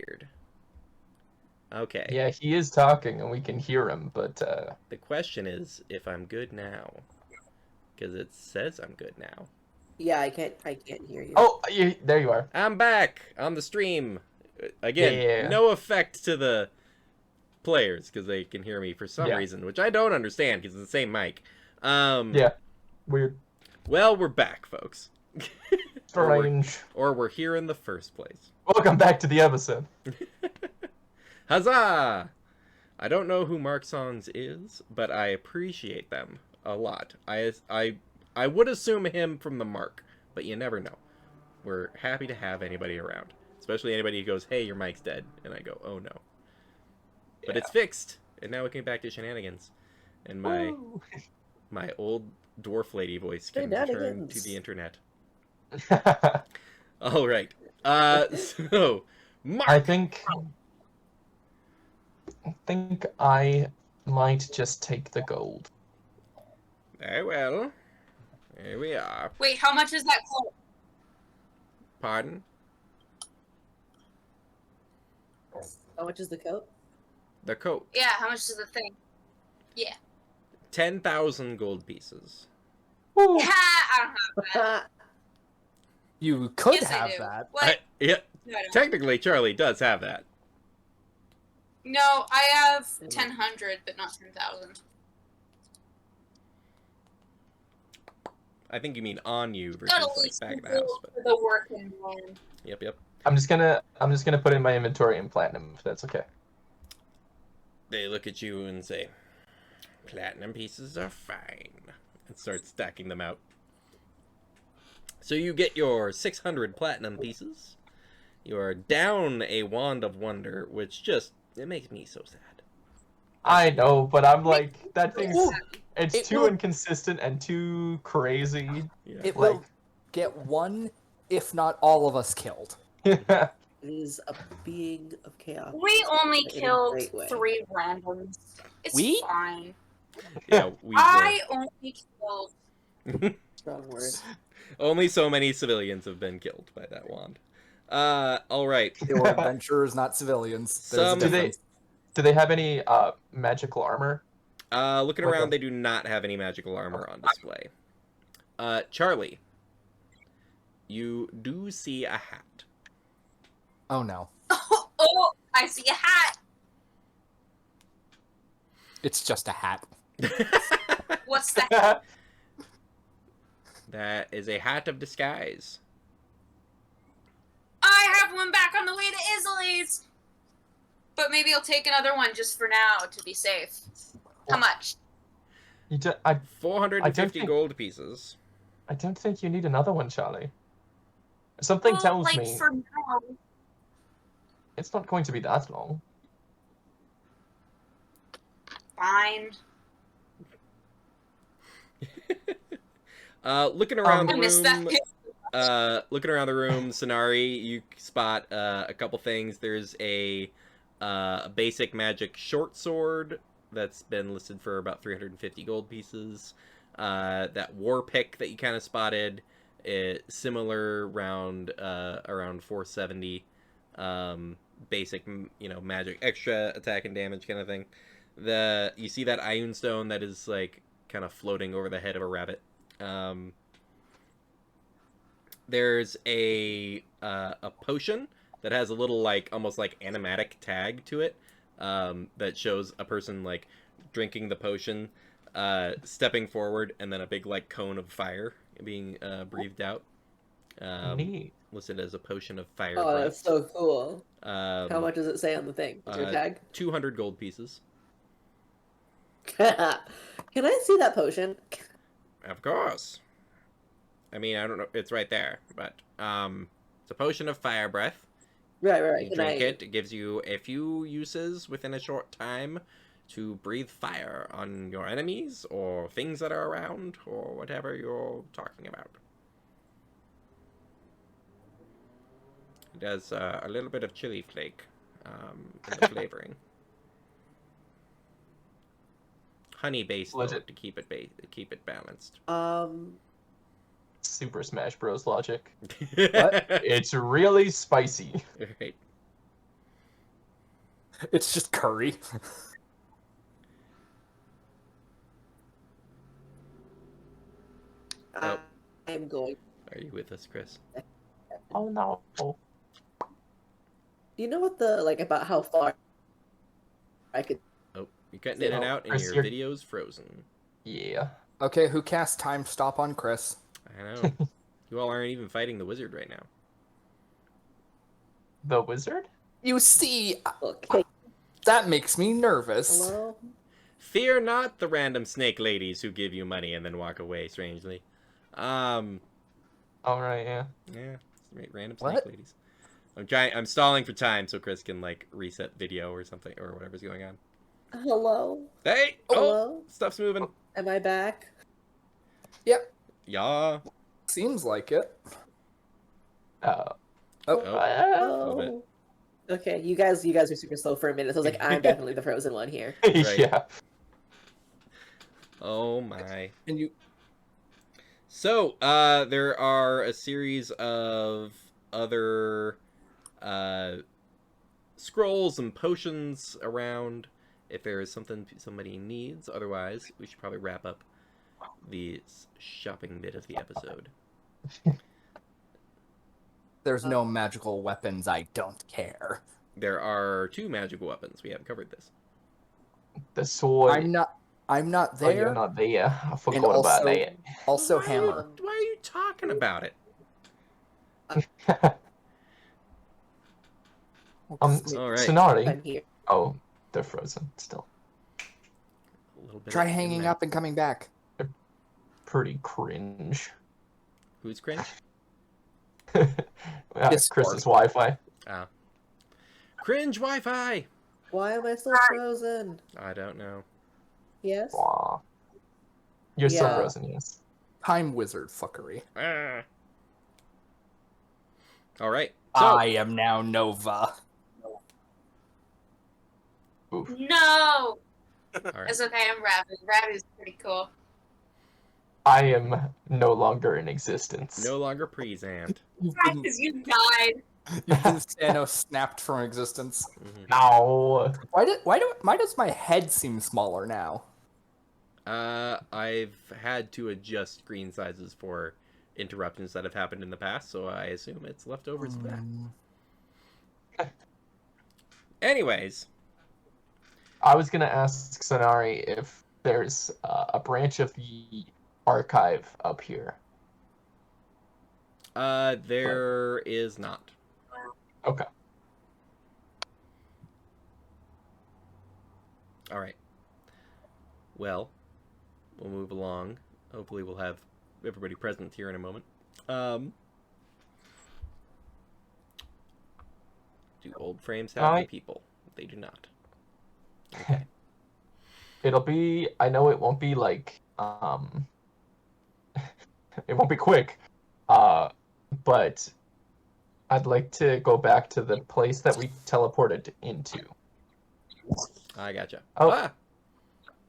weird. Okay. Yeah, he is talking and we can hear him, but The question is if I'm good now. Because it says I'm good now. Yeah, I can't hear you. oh, there you are. I'm back on the stream. Again, Yeah. no effect to the players because they can hear me for some reason, which I don't understand because it's the same mic. Yeah, weird. Well, we're back, folks. Strange. Or we're here in the first place. Welcome back to the episode. Huzzah! I don't know who Mark Songs is, but I appreciate them a lot. I would assume him from the Mark, but you never know. We're happy to have anybody around, especially anybody who goes, "Hey, your mic's dead," and I go, "Oh no." But it's fixed, and now we can get back to shenanigans, and my old dwarf lady voice can return to the internet. All right. So Mark. I think I might just take the gold. Very well. Here we are. Wait, how much is that coat? Pardon? How much is the coat? The coat. Yeah, how much is the thing? Yeah. 10,000 gold pieces. Woo. Yeah, I don't have that. You could Yes, I have do. that. What? Yeah, No, I don't. technically Charlie does have that. No, I have 1,000, but not 10,000. I think you mean on you versus Gotta like leave back of the some house. gold But... for the working man. Yep. I'm just gonna put in my inventory in platinum if that's okay. They look at you and say, "Platinum pieces are fine," and start stacking them out. So you get your 600 platinum pieces. You are down a wand of wonder, which just, it makes me so sad. I know, but I'm like, that thing's Ooh, it's it too will- inconsistent and too crazy. Yeah. It Like- will get one, if not all of us killed. It is a being of chaos. We only In a killed great way. 3 randoms. It's We? fine. Yeah, we I only killed... Strong word. only so many civilians have been killed by that wand. All right. They were adventurers, not civilians. There's Some- a Do difference. Do they have any magical armor? Looking Like around, a- they do not have any magical armor on display. Charlie, you do see a hat. Oh no. Oh, I see a hat. It's just a hat. What's that? That is a hat of disguise. I have one back on the way to Isley's. But maybe I'll take another one just for now to be safe. How much? You do, 450 think- gold pieces. I don't think you need another one, Charlie. Something Well, tells like me for now. it's not going to be that long. Fine. Looking around I the missed room, that. looking around the room, Sonari, you spot a couple things. There's a basic magic short sword that's been listed for about 350 gold pieces. That war pick that you kind of spotted, similar around 470. Basic, magic, extra attack and damage kind of thing. You see that Ioun stone that is like kind of floating over the head of a rabbit. There's a potion that has a little almost like animatic tag to it, that shows a person like drinking the potion, stepping forward, and then a big cone of fire being breathed out. Neat. Listed as a potion of fire. Oh, breath. that's so cool. How How much does it say on the thing? What's your tag? 200 gold pieces. Can I see that potion? Of course. I mean, I don't know. It's right there, but it's a potion of fire breath. Right. You Can drink I... it. It gives you a few uses within a short time to breathe fire on your enemies or things that are around or whatever you're talking about. It has a little bit of chili flake in the flavoring. Honey based though, Legit. to keep it balanced. Super Smash Bros. Logic. What? It's really spicy. Right. It's just curry. Oh. I'm going. Are you with us, Chris? Oh no. Do you know what the about how far I could? Oh, you're cutting in and out, and Chris, your you're- video's frozen. Yeah. Okay, who cast time stop on Chris? I know. You all aren't even fighting the wizard right now. The wizard? You see, Okay. that makes me nervous. Hello. Fear not the random snake ladies who give you money and then walk away strangely. Alright, yeah. Yeah, random snake What? ladies. I'm stalling for time so Chris can reset video or something or whatever's going on. Hello. Hey! Oh, Hello. stuff's moving. Am I back? Yep, Yeah. seems like it. Oh. Oh, little bit. Oh. Okay, you guys were super slow for a minute. So I was like, I'm definitely the frozen one here. Right. Yeah. Oh my. And you, So, there are a series of other scrolls and potions around if there is something somebody needs. Otherwise, we should probably wrap up the shopping bit of the episode. there's no magical weapons. I don't care. There are 2 magical weapons. We haven't covered this. The sword. I'm not Oh, there. you're not there. I forgot And about also- that. Also, Why hammer. Why are you talking about it? All right. Sonari. I'm here. Oh, they're frozen still. A little bit Try of hanging internet. up and coming back. Pretty cringe. Who's cringe? That's Discord. Chris's Wi-Fi. Ah. Cringe Wi-Fi! Why am I still frozen? I don't know. Yes. Wow. You're still Yeah. frozen, yes. Time wizard fuckery. Ah. All right. So, I am now Nova. Oof. No! all right. It's okay, I'm Ravi. Ravi's pretty cool. I am no longer in existence. No longer present. Because you died. You've been Thanos snapped from existence. Mhm. No. Why does my head seem smaller now? I've had to adjust screen sizes for interruptions that have happened in the past, so I assume it's leftovers of that. Anyways, I was gonna ask Sonari if there's a branch of the archive up here. there is not. Okay. All right. Well, we'll move along. Hopefully, we'll have everybody present here in a moment. Do old frames have Hi. new people? They do not. Okay. It'll be. I know it won't be like. It won't be quick. But I'd like to go back to the place that we teleported into. I gotcha. Oh. Ah,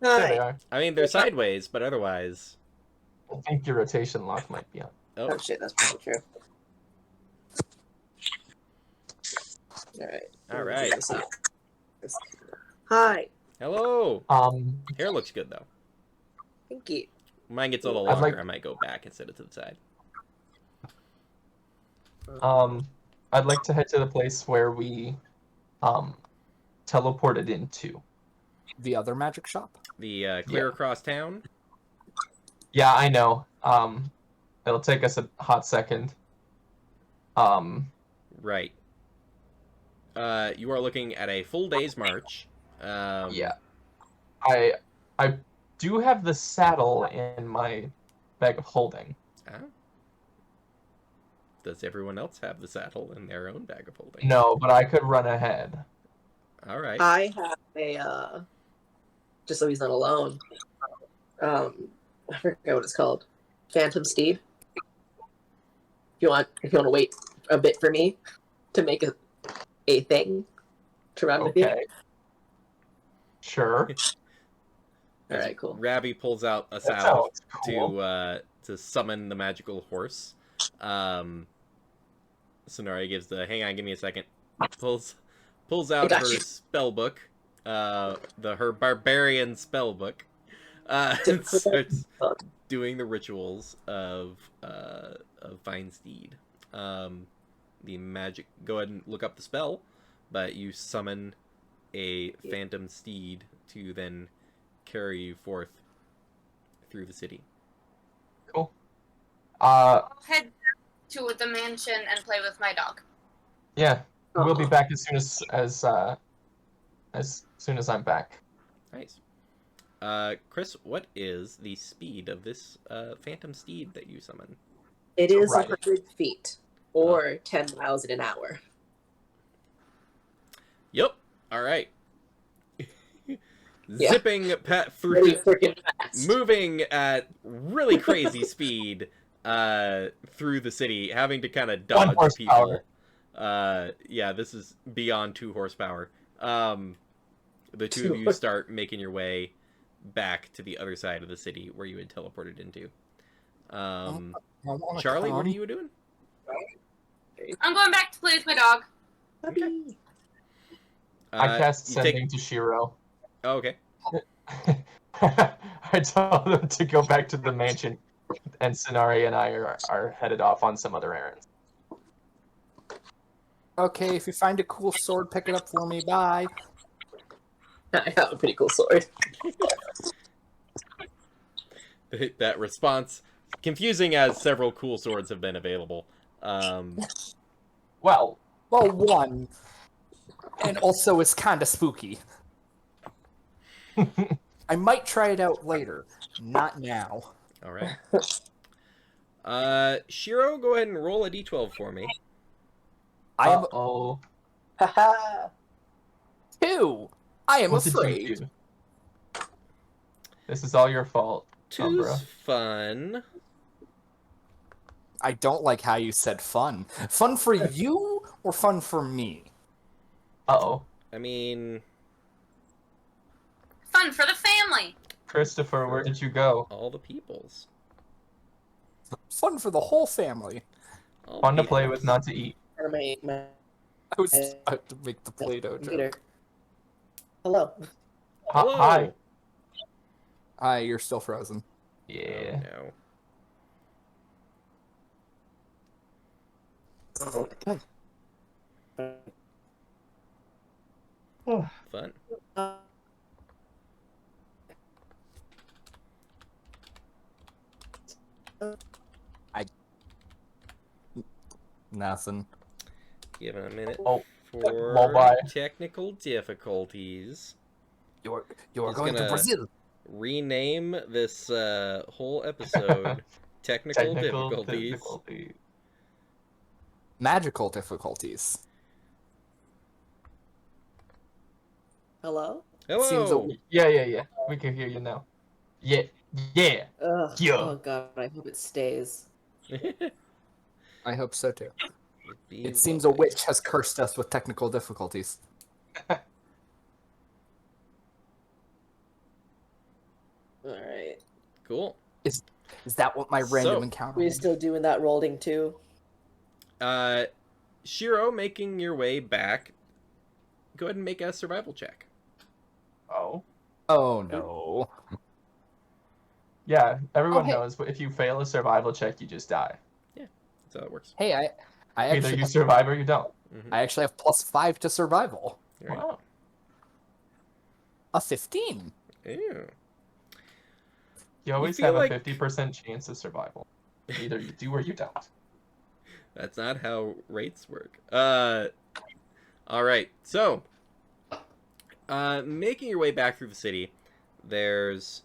There they Hi. are. I mean, they're sideways, but otherwise. I think your rotation lock might be on. Oh, Oh shit, that's probably true. Alright. all right. Hi. Hello. Hair looks good though. Thank you. Mine gets a little I'd longer. like- I might go back and set it to the side. I'd like to head to the place where we teleported into. The other magic shop? The clear across town. Yeah, I know. It'll take us a hot second. Right. You are looking at a full day's march. Yeah. I do have the saddle in my bag of holding. Ah. Does everyone else have the saddle in their own bag of holding? No, but I could run ahead. All right. I have a just so he's not alone. I forget what it's called. Phantom Steed. If you want to wait a bit for me to make a thing to run with you. Okay. Sure. All right, cool. Ravi pulls out a That salve sounds cool. to summon the magical horse. Sonari gives the hang on, give me a second. Pulls pulls out got her you. spell book, her barbarian spell book, and starts doing the rituals of Fine Steed. The magic. Go ahead and look up the spell, but you summon a phantom steed to then carry you forth through the city. Cool. I'll head back to the mansion and play with my dog. Yeah, we'll be Aw. back as soon as I'm back. Nice. Chris, what is the speed of this phantom steed that you summon? It is Right. 100 feet or 10 miles in an hour. Yep. All right. Yeah. Zipping through, Really freaking fast. moving at really crazy speed through the city, having to kind of dodge people. Yeah, this is beyond 2 horsepower. The two of you start making your way back to the other side of the city where you had teleported into. Charlie, what are you doing? I'm going back to play with my dog. Puppy. I cast you sending to Shiro. Oh, okay. I told him to go back to the mansion, and Sonari and I are headed off on some other errands. Okay, if you find a cool sword, pick it up for me. Bye. I have a pretty cool sword. That response, confusing as several cool swords have been available. Well, One. And also, it's kind of spooky. I might try it out later. Not now. All right. Shiro, go ahead and roll a d12 for me. I am oh, Haha. 2. I am what did you afraid. do? This is all your fault, Umbra. Two's fun. I don't like how you said fun. Fun for you or fun for me? Uh-oh. I mean, Fun for the family. Christopher, where did you go? all the peoples. Fun for the whole family. All Fun to peoples. play with, not to eat. Or my I was about to make the Play-Doh computer. joke. Hello. Hello. Hi. Hi, you're still frozen. Yeah. Oh, no. Fun. Nothing. Give it a minute Oh, for lullaby. technical difficulties. You're He's going to gonna- Brazil. Rename this whole episode technical difficulties. difficulty. Magical difficulties. Hello? Hello. Yeah. We can hear you now. Yeah. Ugh. Yeah. Oh god, I hope it stays. I hope so too. Be It seems a lovely. witch has cursed us with technical difficulties. Alright. Cool. Is that what my random So- encounter We was? still doing that rolling too? Shiro, making your way back. Go ahead and make a survival check. Oh. Oh no. Yeah, everyone Oh, hey. knows, but if you fail a survival check, you just die. That's how it works. Hey, I Either actually you have, survive or you don't. Mhm. I actually have +5 to survival. Right. Wow. A 15. Ew. You always feel have like- a 50% chance of survival. Either you do or you don't. That's not how rates work. All right. So, making your way back through the city, there's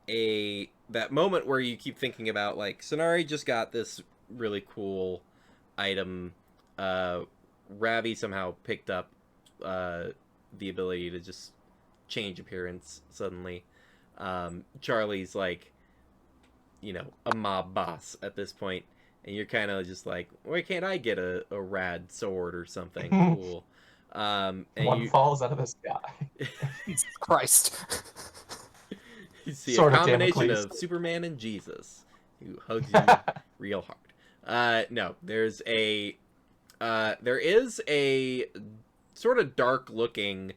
that moment where you keep thinking about, like, Sonari just got this really cool item. Ravi somehow picked up the ability to just change appearance suddenly. Charlie's like, a mob boss at this point, and you're kind of just like, why can't I get a rad sword or something cool? And One you falls out of the sky. Christ. you see Sword a of combination Damocles. of Superman and Jesus who hugs you real hard. No, there is a sort of dark looking,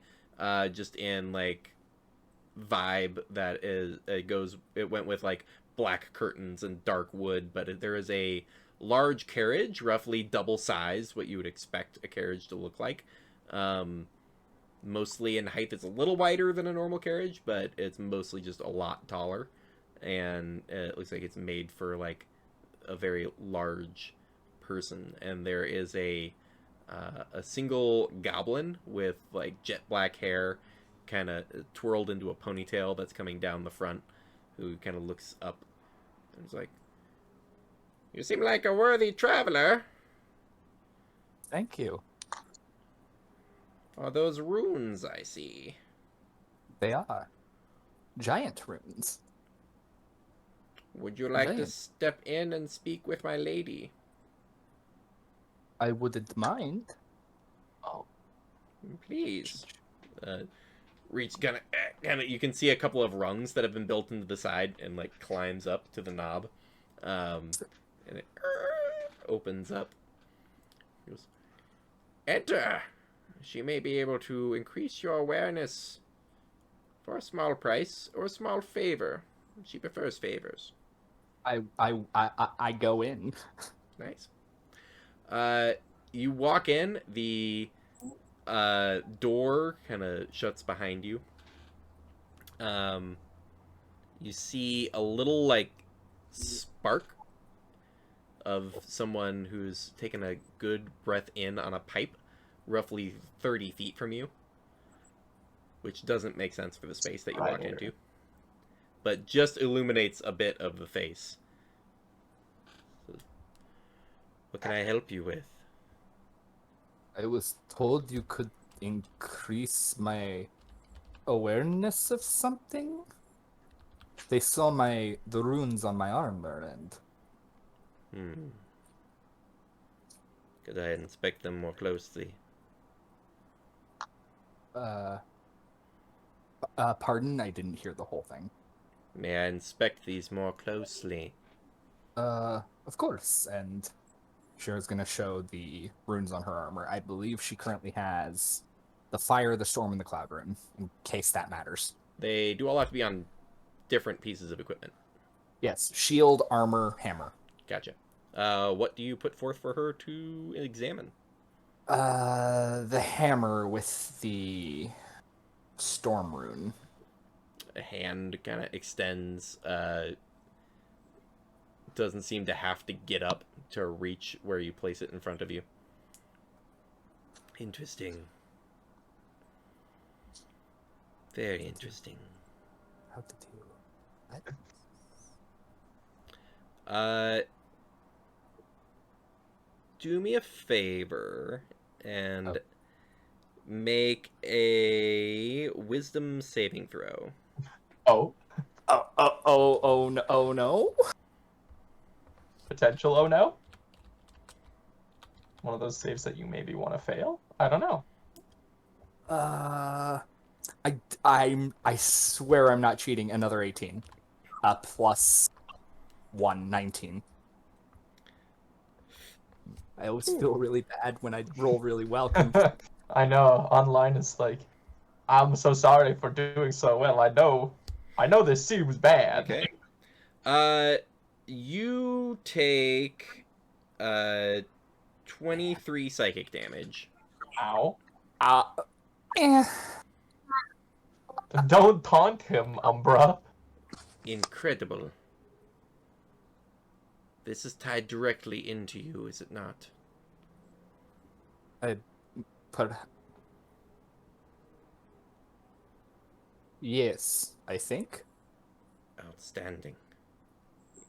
just in like vibe that is it went with like black curtains and dark wood, but there is a large carriage, roughly double size what you would expect a carriage to look like. Mostly in height, it's a little wider than a normal carriage, but it's mostly just a lot taller, and it looks like it's made for like a very large person. And there is a single goblin with like jet black hair, kind of twirled into a ponytail that's coming down the front, who kind of looks up and is like, "You seem like a worthy traveler. Thank you. Are those runes I see?" They are giant runes. "Would you like to Giant. step in and speak with my lady?" I wouldn't mind. Oh, "Please." Reach kind of you can see a couple of rungs that have been built into the side, and like climbs up to the knob, and it opens up. He goes, "Enter. She may be able to increase your awareness for a small price or a small favor. She prefers favors." I go in. Nice. You walk in, the door kind of shuts behind you. You see a little like spark of someone who's taken a good breath in on a pipe, roughly 30 feet from you, which doesn't make sense for the space that you walked into, but just illuminates a bit of the face. "What can I help you with?" I was told you could increase my awareness of something. They saw the runes on my armor, and Could I inspect them more closely? Pardon, I didn't hear the whole thing. "May I inspect these more closely?" Of course. And Cher's gonna show the runes on her armor. I believe she currently has the fire, the storm, and the cloud rune, in case that matters. They do all have to be on different pieces of equipment. Yes, shield, armor, hammer. Gotcha. What do you put forth for her to examine? The hammer with the storm rune. A hand kind of extends. Doesn't seem to have to get up to reach where you place it in front of you. Interesting. Very interesting. How to do that? Do me a favor and make a wisdom saving throw. Oh, Oh no. potential. Oh no. One of those saves that you maybe want to fail. I don't know. I swear I'm not cheating. Another 18. Plus 1, 19. I always feel really bad when I roll really well. I know. Online is like, I'm so sorry for doing so well. I know this seems bad. Okay. You take 23 psychic damage. Ow. Eh. Don't taunt him, Umbra. Incredible. This is tied directly into you, is it not? Yes, I think. Outstanding.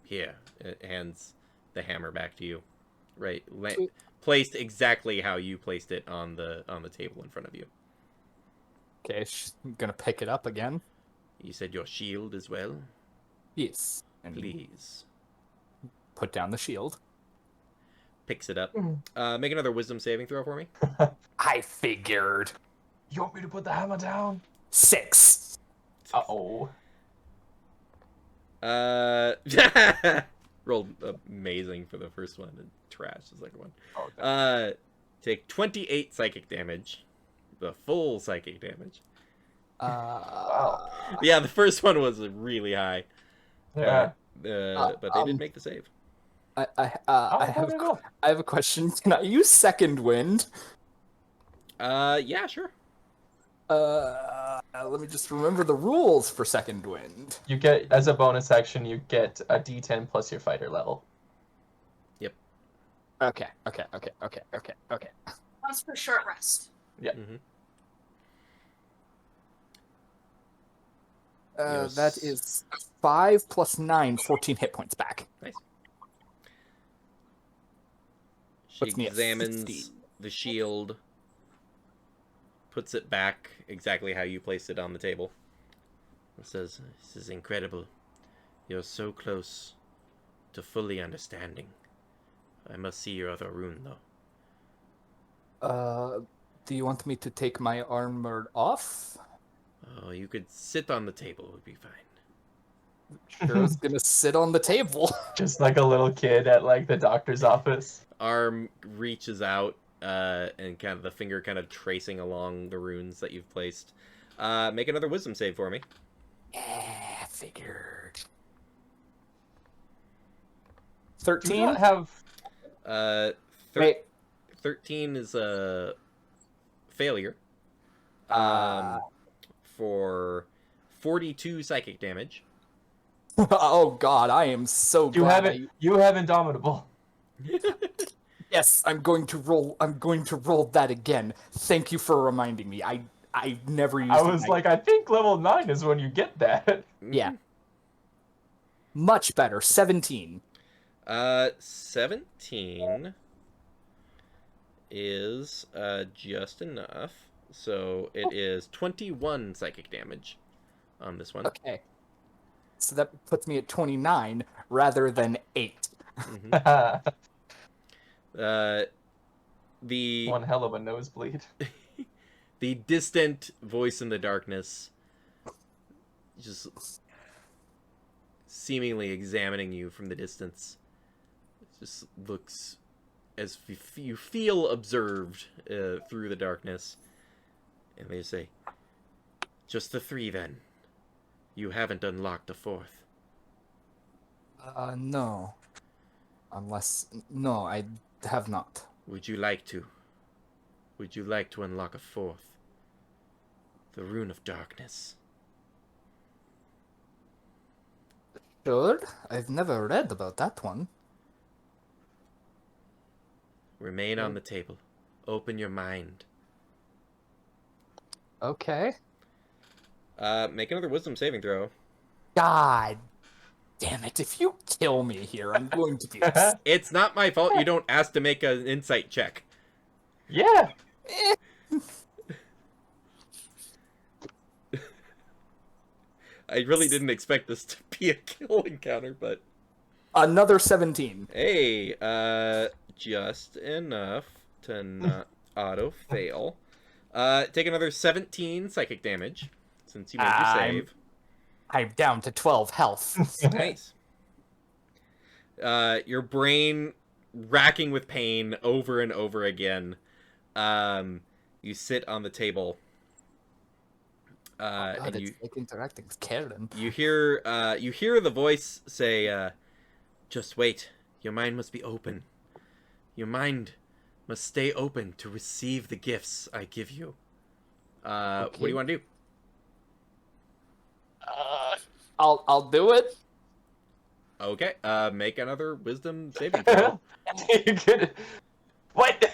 Here, it hands the hammer back to you. Right, placed exactly how you placed it on the table in front of you. Okay, she's gonna pick it up again. You said your shield as well? Yes. And Please. put down the shield. Picks it up. Make another wisdom saving throw for me. I figured. You want me to put the hammer down? 6. Uh-oh. Rolled amazing for the first one and trash the second one. Okay. Take 28 psychic damage. the full psychic damage. Wow. Yeah, the first one was really high. Yeah. But they did make the save. I How have about it all? I have a question. Can I use second wind? Yeah, sure. Let me just remember the rules for second wind. You get, as a bonus action, you get a D10 plus your fighter level. Okay. Once for short rest. Mhm. Yes. That is 5 plus 9, 14 hit points back. Nice. She Puts me at examines 50. the shield, puts it back exactly how you placed it on the table. It says, "This is incredible. You're so close to fully understanding. I must see your other rune, though." Do you want me to take my armor off? Oh, you could sit on the table, would be fine. Sure, gonna sit on the table. Just like a little kid at like the doctor's office. Arm reaches out, and kind of the finger kind of tracing along the runes that you've placed. Make another wisdom save for me. Yeah, figured. Do 13? not have. Wait. 13 is a failure. For 42 psychic damage. Oh god, I am so You glad. have it. You have Indomitable. Yes, I'm going to roll that again. Thank you for reminding me. I never used I it. was like, I think level 9 is when you get that. Yeah. Much better. 17. 17 is just enough. So it is 21 psychic damage on this one. Okay. So that puts me at 29 rather than 8. Mhm. The One hell of a nosebleed. the distant voice in the darkness just seemingly examining you from the distance just looks as if you feel observed through the darkness, and they say, "Just the 3 then. You haven't unlocked a 4th." No. No, I have not. Would you like to? Would you like to unlock a 4th? The Rune of Darkness. Sure. I've never read about that one. Remain on the table. Open your mind. Okay. Make another wisdom saving throw. God damn it. If you kill me here, I'm going to be upset. It's not my fault you don't ask to make an insight check. Yeah. I really didn't expect this to be a kill encounter, but Another 17. hey, just enough to not auto fail. Take another 17 psychic damage since you made your save. I'm down to 12 health. Nice. Your brain racking with pain over and over again. You sit on the table. God, And it's like interacting with Karen. you hear the voice say, "Just wait. Your mind must be open. Your mind must stay open to receive the gifts I give you." What do you want to do? I'll do it. Okay. Make another wisdom saving throw. You get it. What?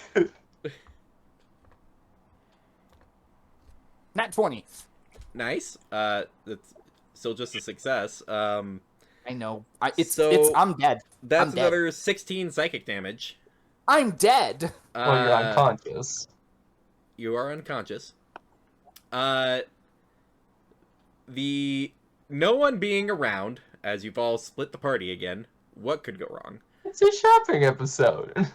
Nat 20. Nice. That's still just a success. I know. I'm dead. That's I'm dead. another 16 psychic damage. I'm dead. Well, you're unconscious. You are unconscious. No one being around, as you've all split the party again, what could go wrong? It's a shopping episode.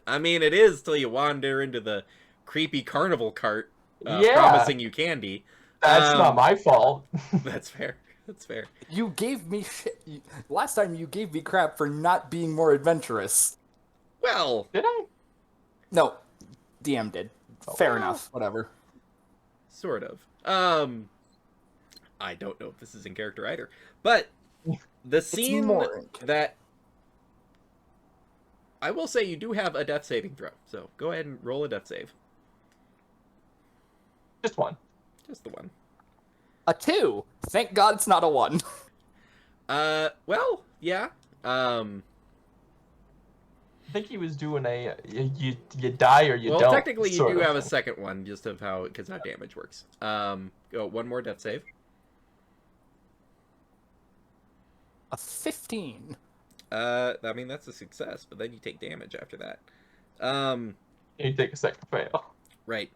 I mean, it is till you wander into the creepy carnival cart Yeah. promising you candy. That's not my fault. That's fair. That's fair. You gave me shit. Last time you gave me crap for not being more adventurous. Well, Did I? No, DM did. Fair Well, enough. Whatever. Sort of. I don't know if this is in character either, but the scene more in character. that I will say you do have a death saving throw, so go ahead and roll a death save. Just one. Just the one. A 2. Thank God it's not a 1. Well, yeah. I think he was doing a you die or you Well, don't. technically you sort do of have a thing. second one, just of how damage works. Go one more death save. A 15. I mean that's a success, but then you take damage after that. You take a second fail. Right.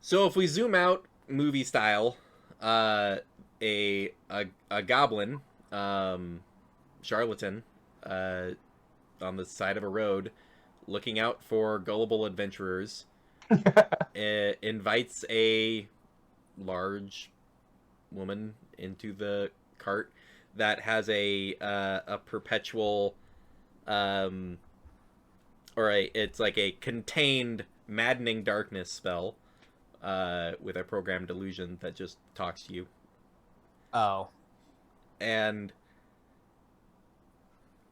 So if we zoom out movie style, a goblin, charlatan, on the side of a road, looking out for gullible adventurers, invites a large woman into the cart that has a perpetual, it's like a contained maddening darkness spell, with a programmed illusion that just talks to you. Oh. And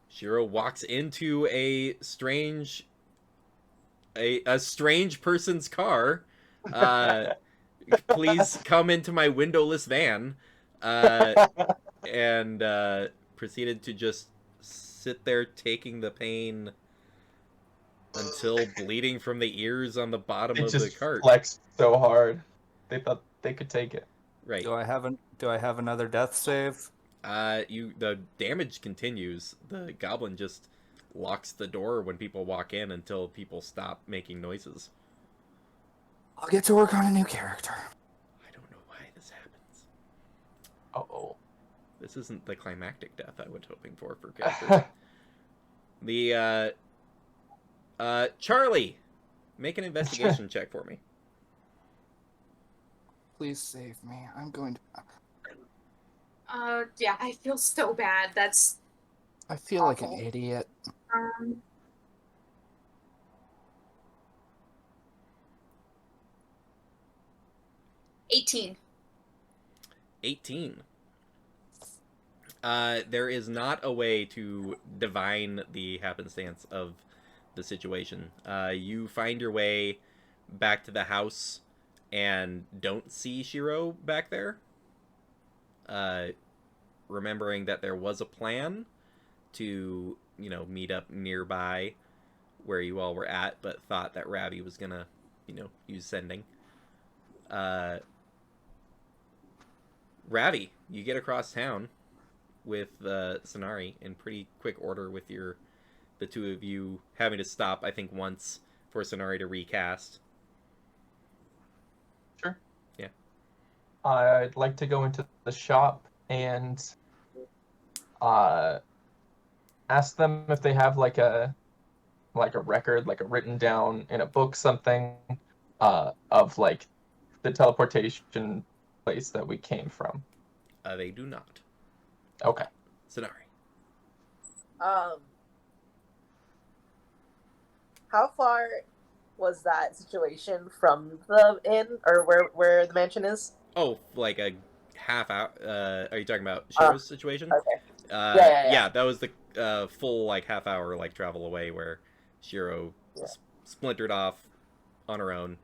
Shiro walks into a strange person's car. Please come into my windowless van. And proceeded to just sit there taking the pain until bleeding from the ears on the bottom It of the just cart. flexed so hard. They thought they could take it. Right. Do I have another death save? The damage continues. The goblin just locks the door when people walk in until people stop making noises. I'll get to work on a new character. I don't know why this happens. Uh-oh. This isn't the climactic death I was hoping for characters. Charlie, make an investigation check for me. Please save me. I'm going to... Yeah, I feel so bad. That's I feel like an awful. idiot. 18. 18. There is not a way to divine the happenstance of the situation. You find your way back to the house and don't see Shiro back there. Remembering that there was a plan to, meet up nearby where you all were at, but thought that Ravi was gonna, use sending. Ravi, you get across town with Sonari in pretty quick order, with the two of you having to stop, I think, once for Sonari to recast. Sure. Yeah. I'd like to go into the shop and ask them if they have like a record, like a written down in a book something of like the teleportation place that we came from. They do not. Okay. Sonari. How far was that situation from the inn or where the mansion is? Oh, like a half hour. Are you talking about Shiro's situation? Okay. Yeah, that was the full like half hour like travel away where Shiro splintered off on her own.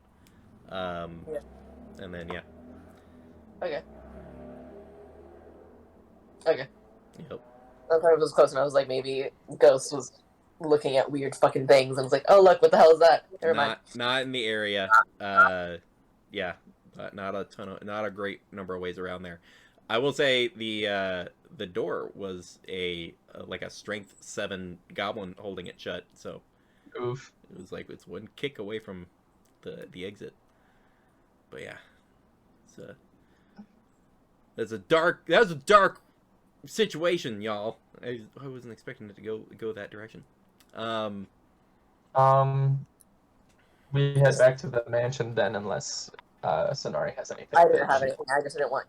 And then Okay. Yep. I thought it was close, and I was like, maybe Ghost was looking at weird fucking things, and was like, oh look, what the hell is that? Never mind. Not in the area. Yeah, but not a great number of ways around there. I will say the door was a strength 7 goblin holding it shut, so Oof. it was like it's one kick away from the exit. But yeah, that was a dark situation, y'all. I wasn't expecting it to go that direction. We head back to the mansion then, unless Sonari has anything. I didn't have anything. I just didn't want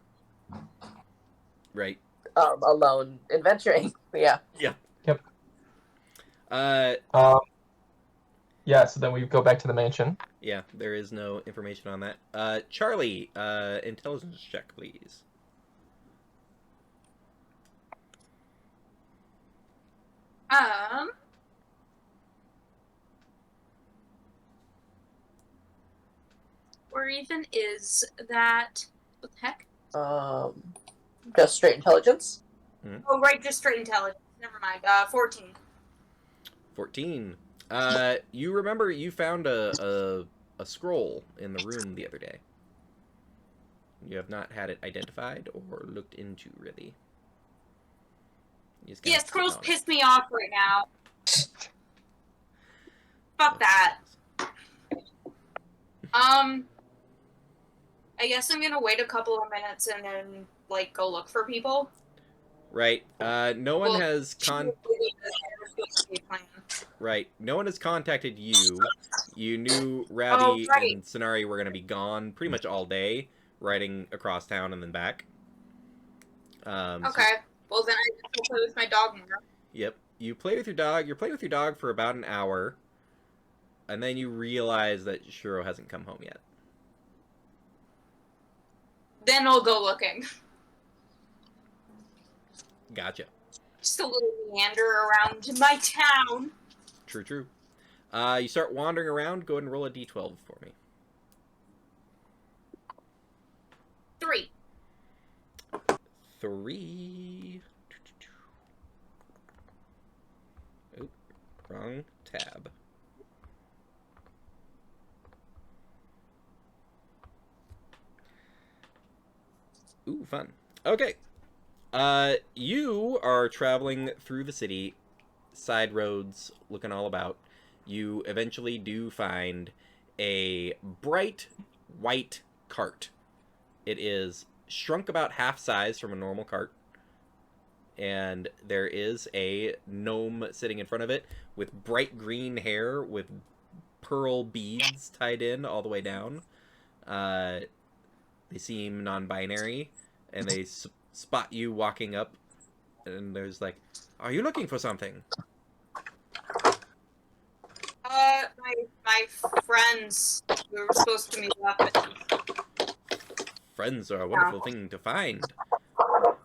Right. alone adventuring. Yeah. Yeah. Yep. Yeah, so then we go back to the mansion. Yeah, there is no information on that. Charlie, intelligence check, please. Where even is that? What the heck? Just straight intelligence. Oh, right, just straight intelligence. Never mind. 14. 14. You remember you found a scroll in the room the other day. You have not had it identified or looked into, really. You just kinda Yeah, scrolls sit on it. piss me off right now. Fuck that. I guess I'm gonna wait a couple of minutes and then, like, go look for people. Right. No one Well, has Right. No one has contacted you. You knew Ravi right. and Sonari were going to be gone pretty much all day, riding across town and then back. Okay. Well, then I just will play with my dog more. Yep. You play with your dog. You're playing with your dog for about an hour, and then you realize that Shiro hasn't come home yet. Then I'll go looking. Gotcha. Just a little meander around my town. True, true. You start wandering around. Go ahead and roll a d12 for me. 3. 3. Oop, wrong tab. Ooh, fun. Okay. You are traveling through the city, side roads, looking all about. You eventually do find a bright white cart. It is shrunk about half size from a normal cart. And there is a gnome sitting in front of it with bright green hair with pearl beads tied in all the way down. They seem non-binary, and they spot you walking up, and there's like, "Are you looking for something?" My friends. We were supposed to meet up. Friends are a wonderful thing to find. Do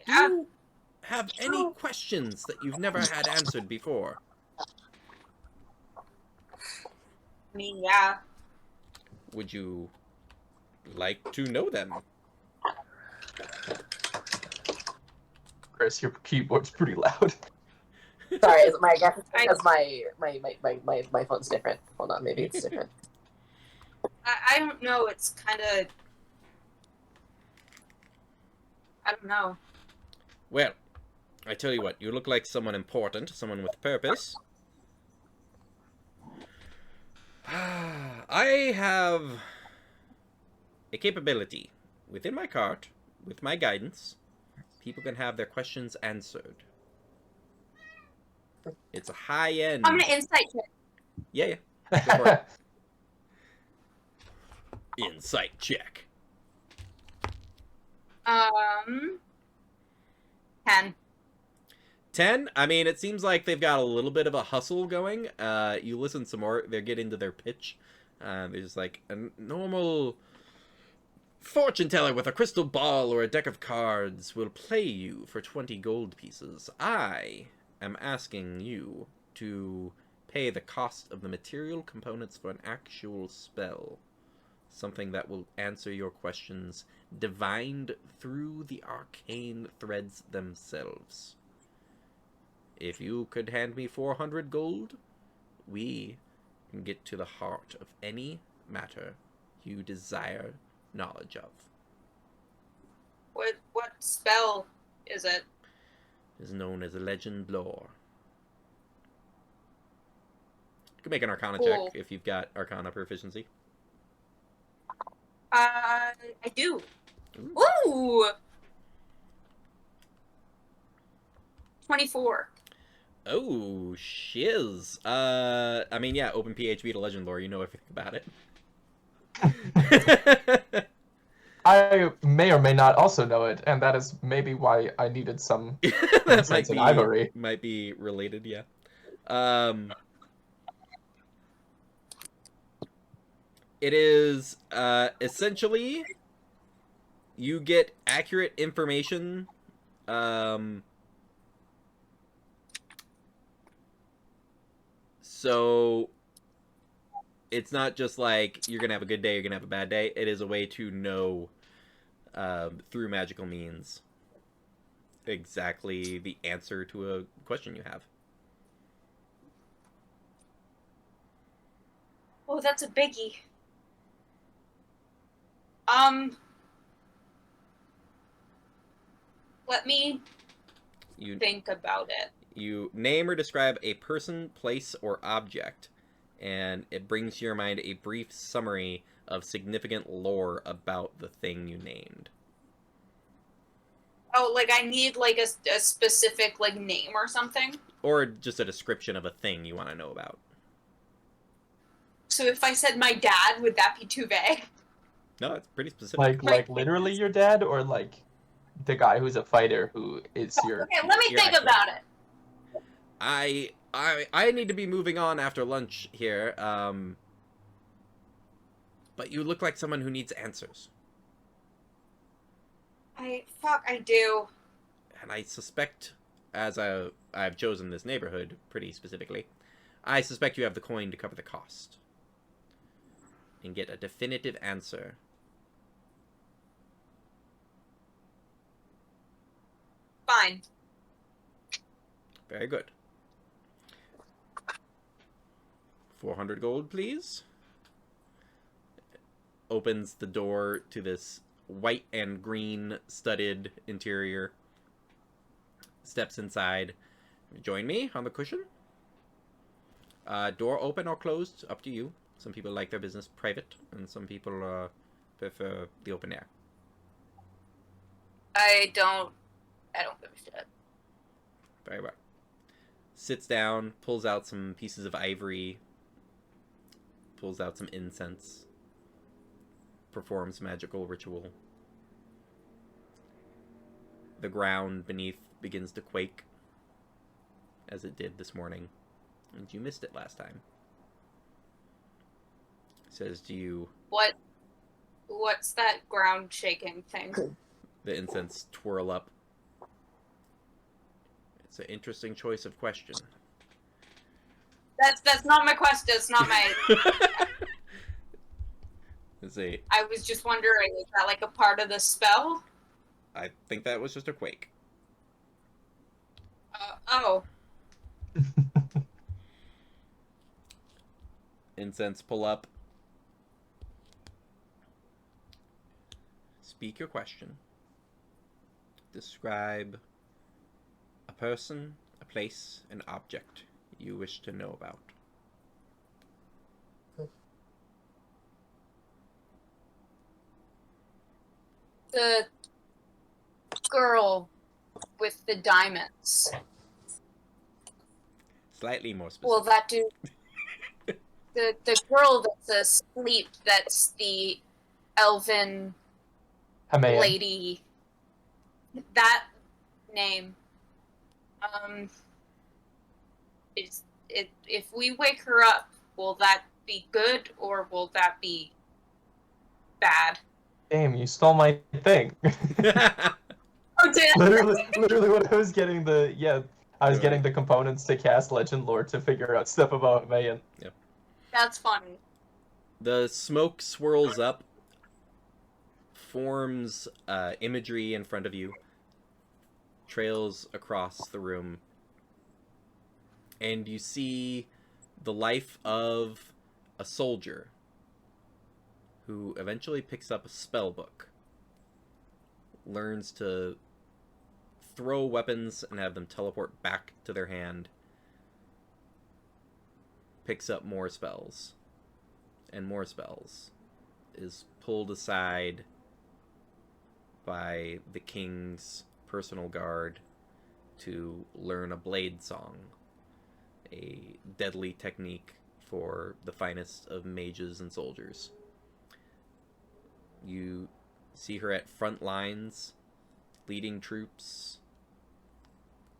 Yeah. you have any questions that you've never had answered before? I mean, yeah. Would you like to know them? Chris, your keyboard's pretty loud. Sorry, I guess it's because my phone's different. Hold on, maybe it's different. I don't know. It's kind of. I don't know. Well, I tell you what, you look like someone important, someone with purpose. I have a capability. Within my cart, with my guidance, people can have their questions answered. It's a high-end... I'm gonna insight check. Yeah. Go for it. Insight check. 10. 10? I mean, it seems like they've got a little bit of a hustle going. You listen some more, they get into their pitch. They're just like, a normal fortune teller with a crystal ball or a deck of cards will play you for 20 gold pieces. I am asking you to pay the cost of the material components for an actual spell. Something that will answer your questions, divined through the arcane threads themselves. If you could hand me 400 gold, we can get to the heart of any matter you desire knowledge of. What spell is it? It is known as legend lore. You can make an Arcana check if you've got Arcana proficiency. I do. Ooh! 24. Oh, shiz. I mean, yeah, open PHP to legend lore, you know everything about it. I may or may not also know it, and that is maybe why I needed some That insights in Ivory. might be related, yeah. It is essentially you get accurate information. So it's not just like you're gonna have a good day, you're gonna have a bad day. It is a way to know through magical means exactly the answer to a question you have. Oh, that's a biggie. Let me You think about it. you name or describe a person, place, or object, and it brings to your mind a brief summary of significant lore about the thing you named. Oh, like I need like a specific like name or something. Or just a description of a thing you want to know about. So if I said my dad, would that be too vague? No, it's pretty specific. Like literally your dad, or like the guy who's a fighter who is your. Okay, let me Your think actual- about it. I need to be moving on after lunch here. But you look like someone who needs answers. I do. And I suspect, as I've chosen this neighborhood pretty specifically, I suspect you have the coin to cover the cost. And get a definitive answer. Fine. Very good. 400 gold, please. Opens the door to this white and green studded interior. Steps inside. Join me on the cushion. Door open or closed, up to you. Some people like their business private, and some people prefer the open air. I don't give a shit. Very well. Sits down, pulls out some pieces of ivory, pulls out some incense, performs magical ritual. The ground beneath begins to quake, as it did this morning, and you missed it last time. Says to you, What's that ground shaking thing? the incense twirl up. It's an interesting choice of question. That's not my question. It's not my. It's a, I was just wondering, is that like a part of the spell? I think that was just a quake. Oh. Incense pull up. Speak your question. Describe a person, a place, an object you wish to know about. The girl with the diamonds. Slightly more specific. Will that do? The girl that's asleep, that's the elven Hamea. lady. That name. Is it, if we wake her up, will that be good or will that be bad? Damn, you stole my thing. Oh, damn. literally what I was getting I was Go getting ahead. the components to cast Legend Lore to figure out stuff about Mayan. That's funny. The smoke swirls up, forms imagery in front of you, trails across the room, and you see the life of a soldier who eventually picks up a spell book, learns to throw weapons and have them teleport back to their hand, picks up more spells and more spells, is pulled aside by the king's personal guard to learn a blade song, a deadly technique for the finest of mages and soldiers. You see her at front lines, leading troops,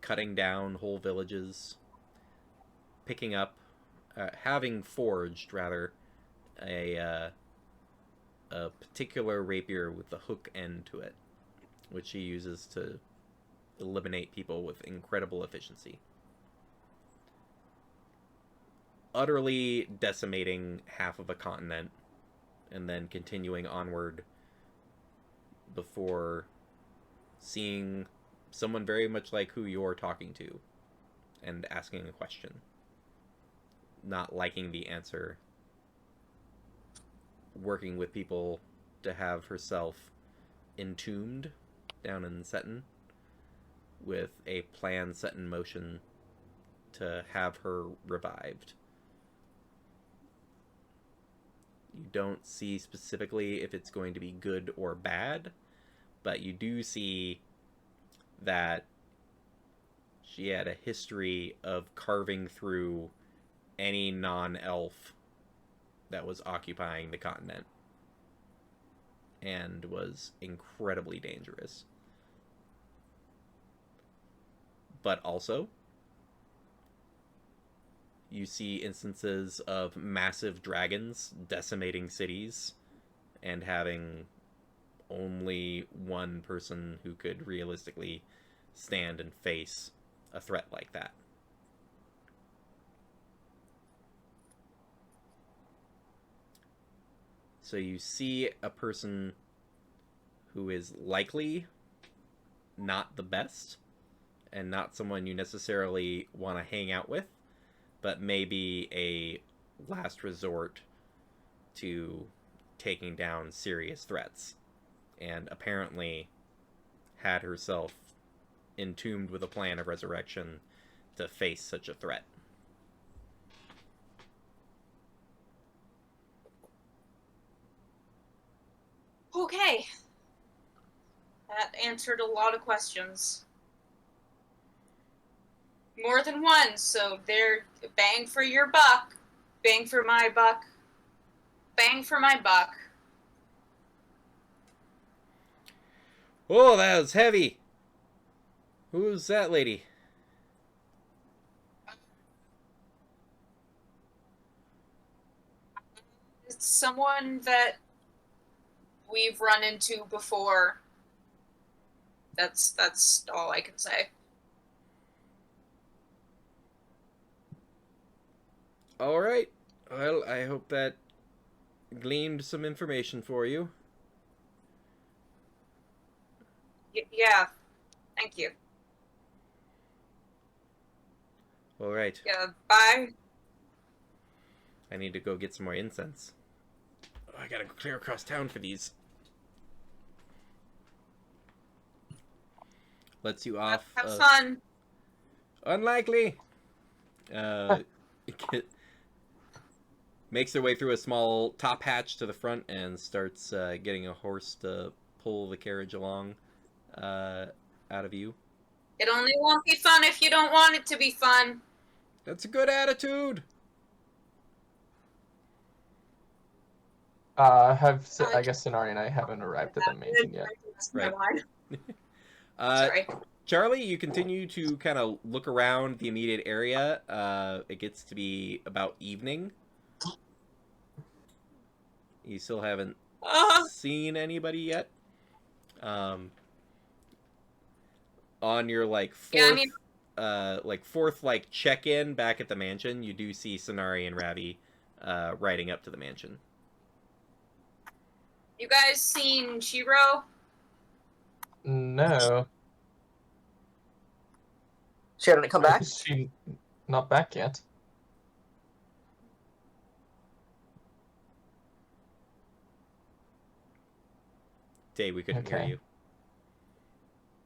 cutting down whole villages, picking up, having forged, rather, a a particular rapier with a hook end to it, which she uses to eliminate people with incredible efficiency. Utterly decimating half of a continent and then continuing onward before seeing someone very much like who you're talking to and asking a question, not liking the answer, working with people to have herself entombed down in Seton, with a plan set in motion to have her revived. You don't see specifically if it's going to be good or bad, but you do see that she had a history of carving through any non-elf that was occupying the continent and was incredibly dangerous. But also, you see instances of massive dragons decimating cities and having only one person who could realistically stand and face a threat like that. So you see a person who is likely not the best and not someone you necessarily want to hang out with, but maybe a last resort to taking down serious threats, and apparently had herself entombed with a plan of resurrection to face such a threat. Okay. That answered a lot of questions. More than one, so they're bang for your buck. Bang for my buck. Bang for my buck. Oh, that was heavy. Who's that lady? It's someone that we've run into before. That's all I can say. All right. Well, I hope that gleaned some information for you. Yeah. Thank you. All right. Yeah. Bye. I need to go get some more incense. Oh, I gotta go clear across town for these. Lets you off. Have fun. Unlikely. Makes their way through a small top hatch to the front and starts getting a horse to pull the carriage along out of view. It only won't be fun if you don't want it to be fun. That's a good attitude. I guess Sonari and I haven't arrived at the mansion yet. Right. Sorry. Charlie, you continue to kind of look around the immediate area. It gets to be about evening. You still haven't seen anybody yet. On your fourth check-in back at the mansion, you do see Sonari and Ravi riding up to the mansion. You guys seen Shiro? No. She hadn't come back? Is she not back yet? Day, we couldn't hear Okay. you.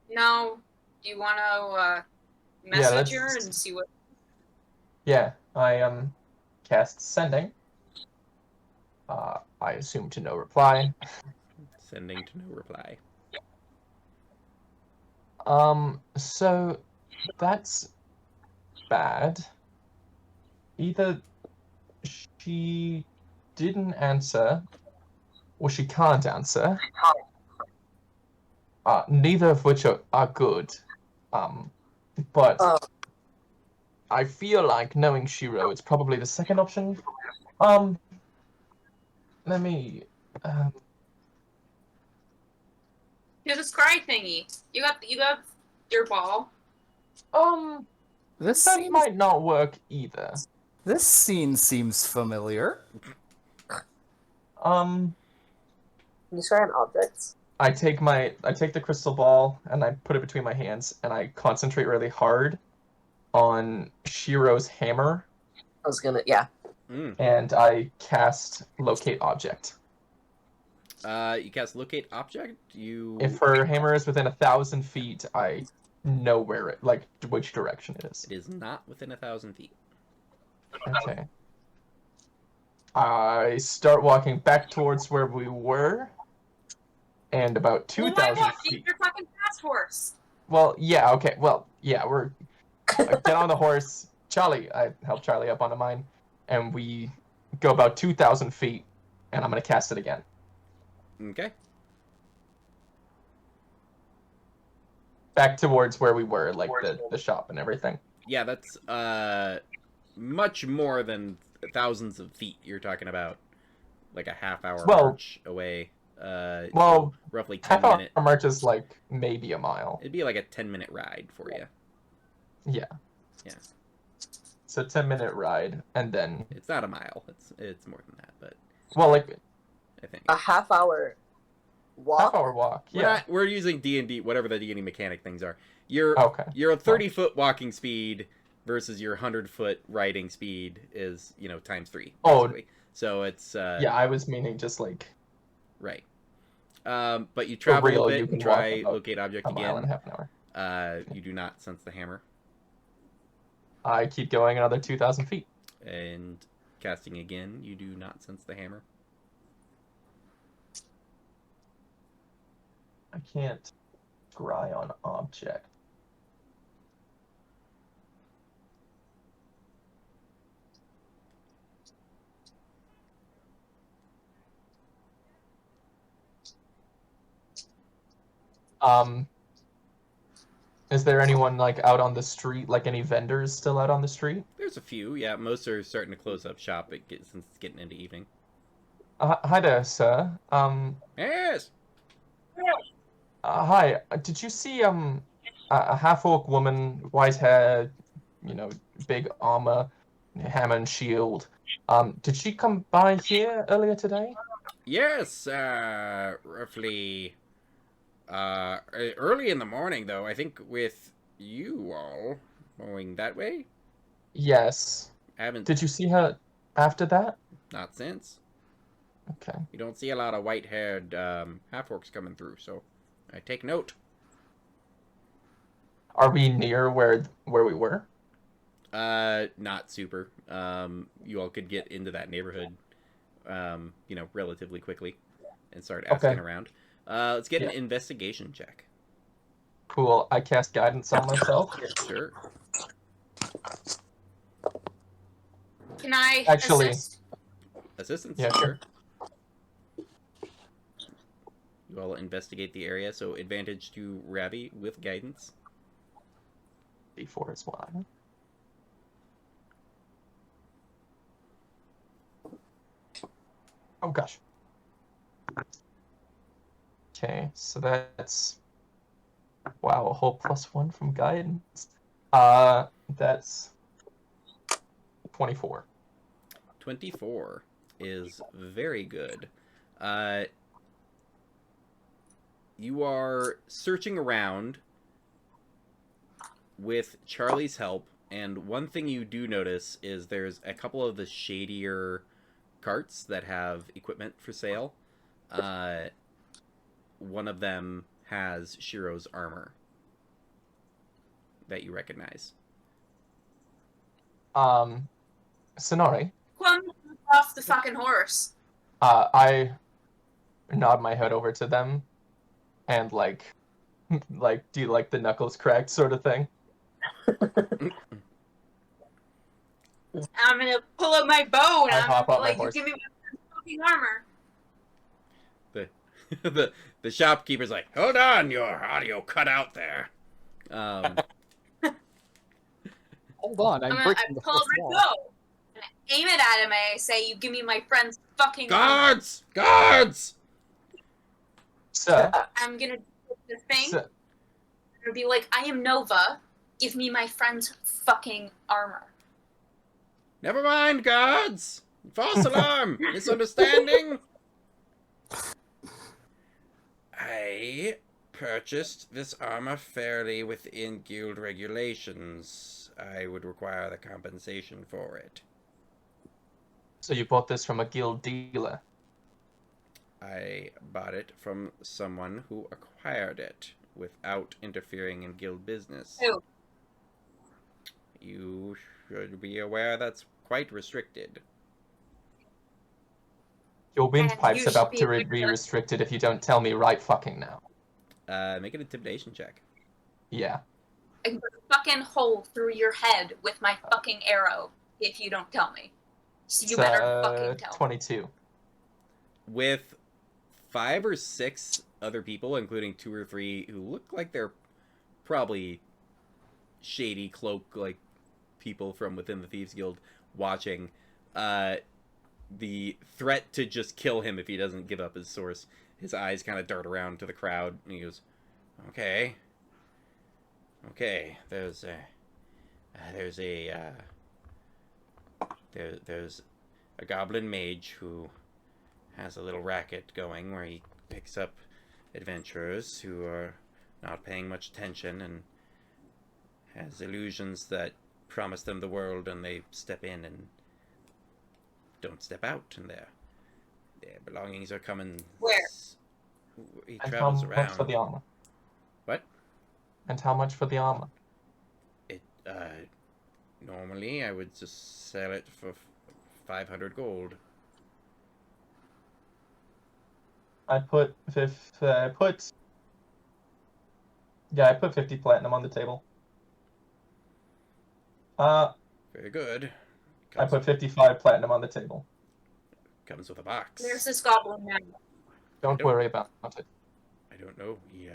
No. Do you want to message her and see what? Yeah, I cast sending. I assume to no reply. Sending to no reply. So that's bad. Either she didn't answer, or she can't answer. Neither of which are good. But I feel like, knowing Shiro, it's probably the second option. Let me Here's a scry thingy. You got your ball. This That seems, might not work either. this scene seems familiar. Can you try on objects? I take the crystal ball and I put it between my hands and I concentrate really hard on Shiro's hammer I was gonna, yeah. and I cast locate object. You cast locate object. If her hammer is within 1,000 feet, I know where it, like, which direction it is. It is not within 1,000 feet. Okay. I start walking back towards where we were, and about Well, why 2,000 walk? Use feet. your fucking fast horse. Well, yeah, okay. Well, yeah, I get on the horse. Charlie, I help Charlie up onto mine, and we go about 2,000 feet, and I'm gonna cast it again. Okay. Back towards where we were, like the shop and everything. Yeah, that's much more than thousands of feet. You're talking about like a half-hour march away. Well, roughly 10 half-hour minute. march is like maybe a mile. It'd be like a 10-minute ride for you. Yeah. Yeah. It's a 10-minute ride, and then It's not a mile. It's more than that, but well, like I think A half-hour walk? half-hour walk. Yeah. we're using D&D, whatever the D&D mechanic things are. Your Okay. 30-foot walking speed versus your 100-foot riding speed is, times 3. Oh. Basically. So it's Yeah, I was meaning just like right. But you travel real, a bit you and can try walk about locate object a mile and a again. half an hour. You do not sense the hammer, I keep going another 2,000 feet. and casting again, you do not sense the hammer. I can't scry on object. Is there anyone like out on the street, like any vendors still out on the street? There's a few, yeah. Most are starting to close up shop since it's getting into evening. Hi there, sir. Yes. Hi. Did you see a half-orc woman, white hair, big armor, hammer and shield? Did she come by here earlier today? Yes, roughly early in the morning, though. I think with you all going that way. Yes. Haven't Did you see her after that? not since. Okay. You don't see a lot of white-haired half-orcs coming through, so I take note. Are we near where we were? Not super. You all could get into that neighborhood, relatively quickly and start asking around. Let's get an investigation check. Cool. I cast guidance on myself. Sure. Can I Actually- assist? Assistance? Yeah, sure. You all investigate the area, so advantage to Ravi with guidance. D4 is one. Oh gosh. Okay, so that's wow, a whole +1 from guidance. That's 24. 24 is very good. You are searching around with Charlie's help, and one thing you do notice is there's a couple of the shadier carts that have equipment for sale. One of them has Shiro's armor that you recognize. Sonori, Come off the fucking horse. I nod my head over to them and like do you like the knuckles cracked sort of thing? I'm gonna pull out my bow and I I'm hop on my like, you horse. give me my fucking armor. The shopkeeper's like, hold on, your audio cut out there. Hold on, I'm I breaking the pull out fourth my wall. bow and I aim it at him and I say, you give me my friend's fucking armor. Guards! Guards! Sir, I'm gonna do the thing. So, I'd be like, I am Nova. Give me my friend's fucking armor. Never mind, guards! False alarm! Misunderstanding! I purchased this armor fairly within guild regulations. I would require the compensation for it. so you bought this from a guild dealer? I bought it from someone who acquired it without interfering in guild business. Who? You should be aware that's quite restricted. Your And windpipe's you about should to be be restricted if you don't tell me right fucking now. Make an intimidation check. Yeah. I can put a fucking hole through your head with my fucking arrow if you don't tell me. So you It's, better fucking tell me. 22. With 5 or 6 other people, including 2 or 3 who look like they're probably shady cloak like people from within the Thieves Guild watching, the threat to just kill him if he doesn't give up his source, his eyes kind of dart around to the crowd, and he goes, okay, there's a goblin mage who has a little racket going where he picks up adventurers who are not paying much attention and has illusions that promise them the world, and they step in and don't step out, and their belongings are coming. Where? He And how travels much around. for the armor? What? And how much for the armor? It normally I would just sell it for 500 gold. I put 50 platinum on the table. Very good. I put 55 platinum on the table. Comes with a box. There's this goblin man. Don't Nope. worry about it. I don't know. He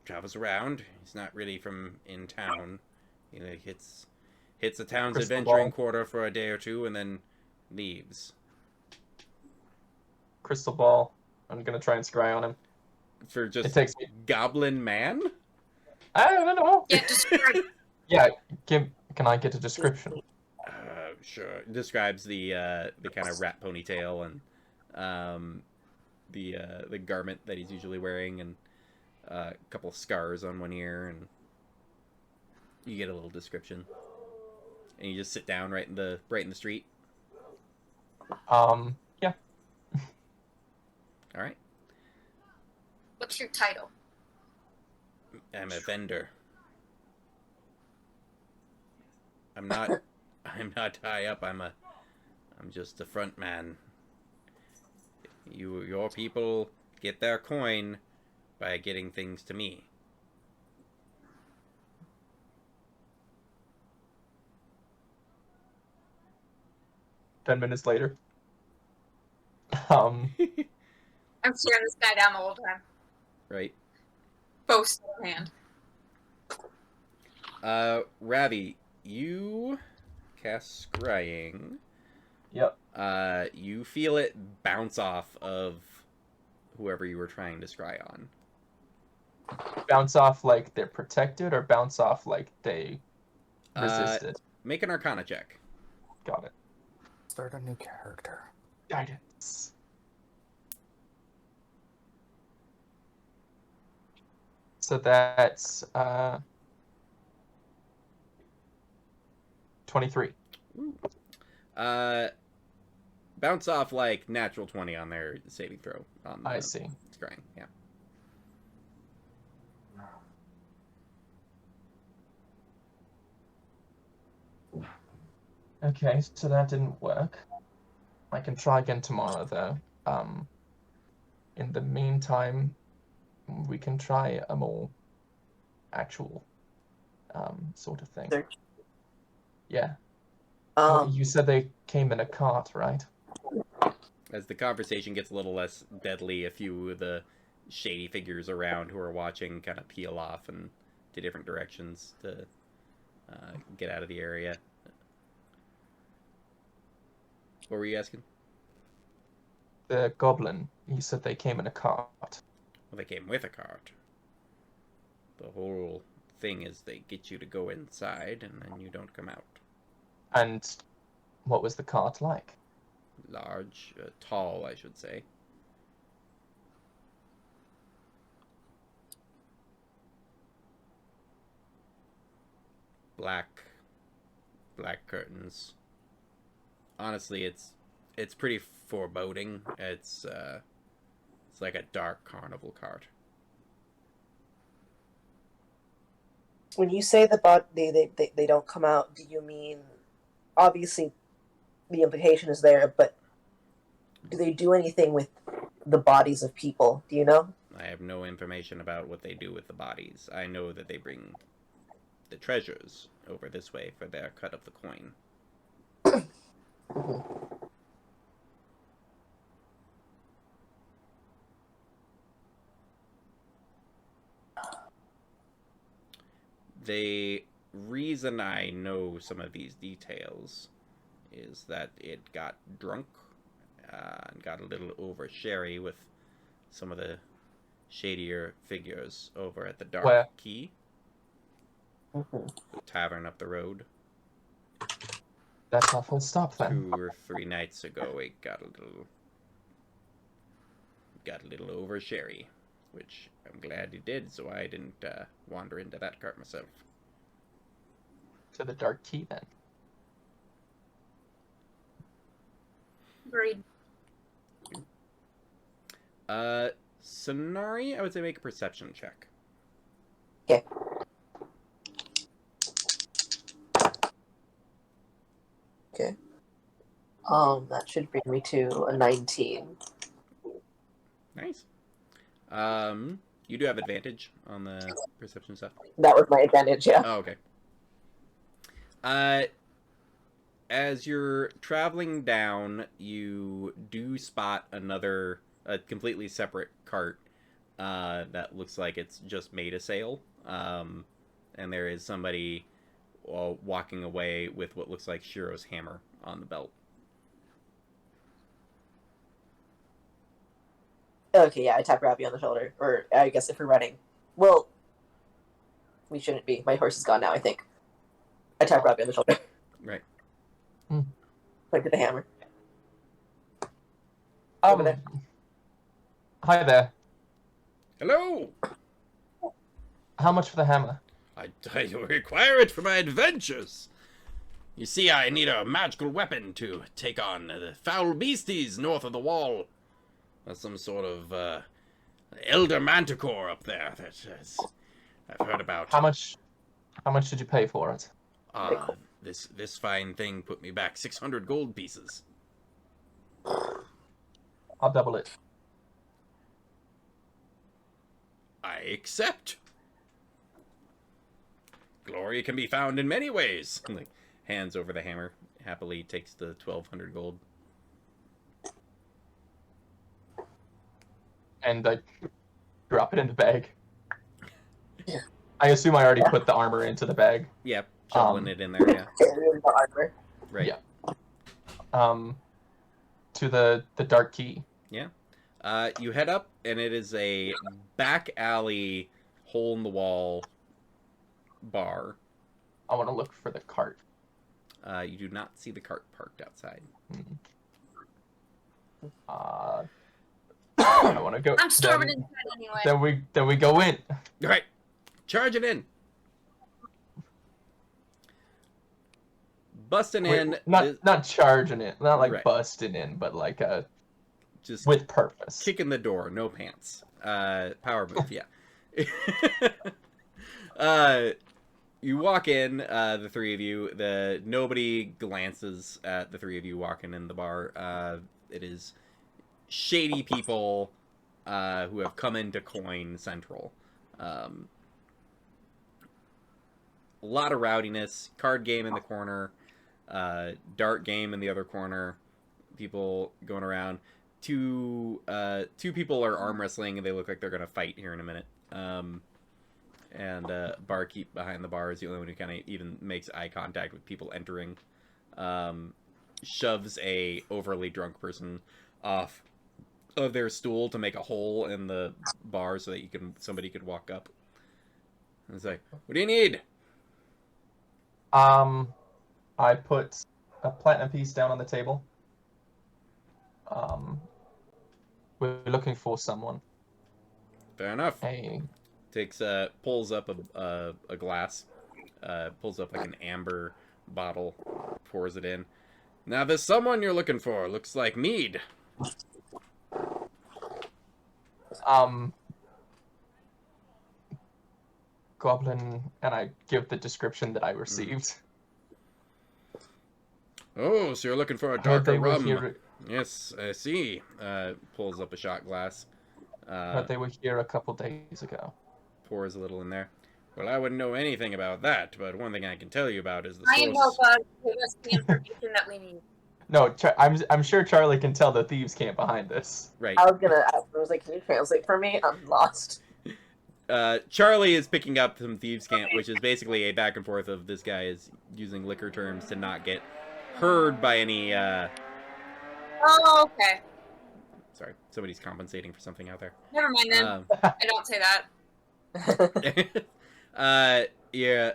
travels around. He's not really from in town. He like hits the town's Crystal adventuring ball. quarter for a day or two and then leaves. Crystal ball. I'm gonna try and scry on him. For just It takes me. Goblin Man? I don't know. Yeah, describe. Yeah, can I get a description? Sure. Describes the kind of rat ponytail and the garment that he's usually wearing, and a couple of scars on one ear, and you get a little description. And you just sit down right in the street. Yeah. All right. What's your title? I'm a vendor. I'm not high up. I'm just a front man. Your people get their coin by getting things to me. Ten minutes later. I'm staring this guy down the whole time. Right. Both still in hand. Ravi, you cast scrying. Yep. You feel it bounce off of whoever you were trying to scry on. Bounce off like they're protected, or bounce off like they resisted. Make an Arcana check. Got it. Start a new character. Guidance. So that's 23. Bounce off like natural 20 on their saving throw. On the I see. scrying, yeah. Okay, so that didn't work. I can try again tomorrow, though. In the meantime, we can try a more actual sort of thing. Search. Yeah. Um, You said they came in a cart, right? As the conversation gets a little less deadly, a few of the shady figures around who are watching kind of peel off and to different directions to get out of the area. What were you asking? The goblin, you said they came in a cart. Well, they came with a cart. The whole thing is they get you to go inside, and then you don't come out. And what was the cart like? Large, tall, I should say. Black curtains. Honestly, it's pretty foreboding. It's like a dark carnival cart. When you say they don't come out, do you mean, obviously the implication is there, but do they do anything with the bodies of people? Do you know? I have no information about what they do with the bodies. I know that they bring the treasures over this way for their cut of the coin. The reason I know some of these details is that it got drunk and got a little over sherry with some of the shadier figures over at the Dark Where? Key tavern up the road. That's our first stop then. 2 or 3 nights ago, it got a little over sherry, which I'm glad it did, so I didn't wander into that cart myself. To the Dark Key then. Agreed. Sonari, I would say make a perception check. Okay. Okay. That should bring me to a 19. Nice. You do have advantage on the perception stuff. That was my advantage, yeah. Oh, okay. As you're traveling down, you do spot a completely separate cart that looks like it's just made a sale. And there is somebody walking away with what looks like Shiro's hammer on the belt. Okay, yeah, I tap Ravi on the shoulder. Or, I guess if we're running. Well, we shouldn't be. My horse is gone now, I think. I tap Ravi on the shoulder. Right. Point to the hammer. Over there. Hi there. Hello! How much for the hammer? I require it for my adventures. You see, I need a magical weapon to take on the foul beasties north of the wall. There's some sort of elder manticore up there that I've heard about. How much did you pay for it? This fine thing put me back 600 gold pieces. I'll double it. I accept. Glory can be found in many ways. Like, hands over the hammer, happily takes the 1,200 gold. And I drop it in the bag. Yeah. I assume I already put the armor into the bag. Yep, shoveling it in there, yeah. The armor. Right. Yeah. To the Dark Key. Yeah. You head up, and it is a back alley, hole-in-the-wall bar. I want to look for the cart. You do not see the cart parked outside. I want to go. I'm storming inside anyway. Then we go in. All right, charge it in. Busting in. Not charging it, not like Right. busting in, but like Just with purpose. kicking the door, no pants. Power move, yeah. You walk in, the three of you. Nobody glances at the three of you walking in the bar. It is shady people who have come into Coin Central. A lot of rowdiness. Card game in the corner. Dart game in the other corner. People going around. Two people are arm wrestling, and they look like they're gonna fight here in a minute. And barkeep behind the bar is the only one who kind of even makes eye contact with people entering. Shoves a overly drunk person off of their stool to make a hole in the bar so that somebody could walk up. It's like, what do you need? I put a platinum piece down on the table. We're looking for someone. Fair enough. Hey, Takes pulls up a glass, pulls up like an amber bottle, pours it in. Now there's someone you're looking for. Looks like mead. Goblin, and I give the description that I received. Oh, so you're looking for a Heard darker they were rum? here. Yes, I see. Pulls up a shot glass. Heard they were here a couple days ago. Pours a little in there. Well, I wouldn't know anything about that, but one thing I can tell you about is the I source. help give us the information that we need. No, I'm sure Charlie can tell the thieves' camp behind this. Right. I was gonna ask. I was like, "Can you translate for me? I'm lost." Charlie is picking up some thieves' camp, which is basically a back and forth of this guy is using liquor terms to not get heard by any. Oh, okay. Sorry, somebody's compensating for something out there. Never mind then. I don't say that. Yeah,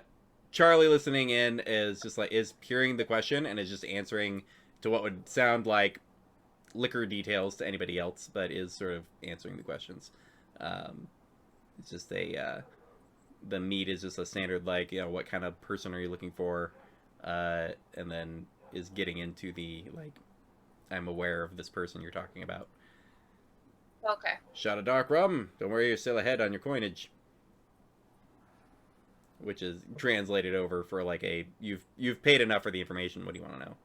Charlie listening in is just like is hearing the question and is just answering to what would sound like liquor details to anybody else, but is sort of answering the questions. It's just the meat is just a standard like what kind of person are you looking for, and then is getting into the like I'm aware of this person you're talking about. Okay. Shot of dark rum. Don't worry, you're still ahead on your coinage. Which is translated over for like a you've paid enough for the information. What do you want to know?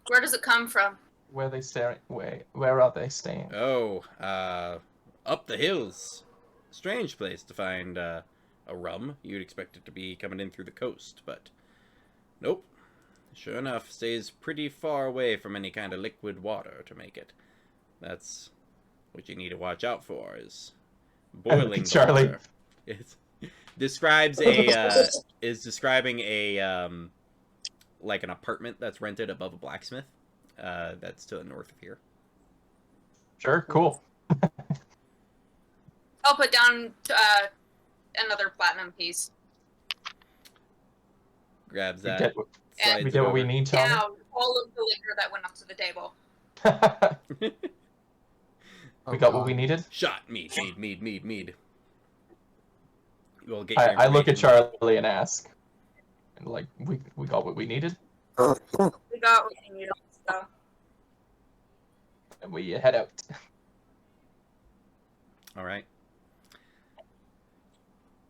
Where does it come from? Where they staying? Where are they staying? Oh, up the hills. Strange place to find a rum. You'd expect it to be coming in through the coast, but nope. Sure enough, stays pretty far away from any kind of liquid water to make it. That's what you need to watch out for is boiling Charlie. water. It's describes a is describing a like an apartment that's rented above a blacksmith that's to the north of here. Sure, cool. I'll put down another platinum piece. Grabs We that. get, Slides we it get what we over. need, Charlie. Down all of the liquor that went up to the table. We got what we needed. Shot mead. We'll get your I look at information. Charlie and ask, and like, we got what we needed, We got what we needed. So. and we head out. All right.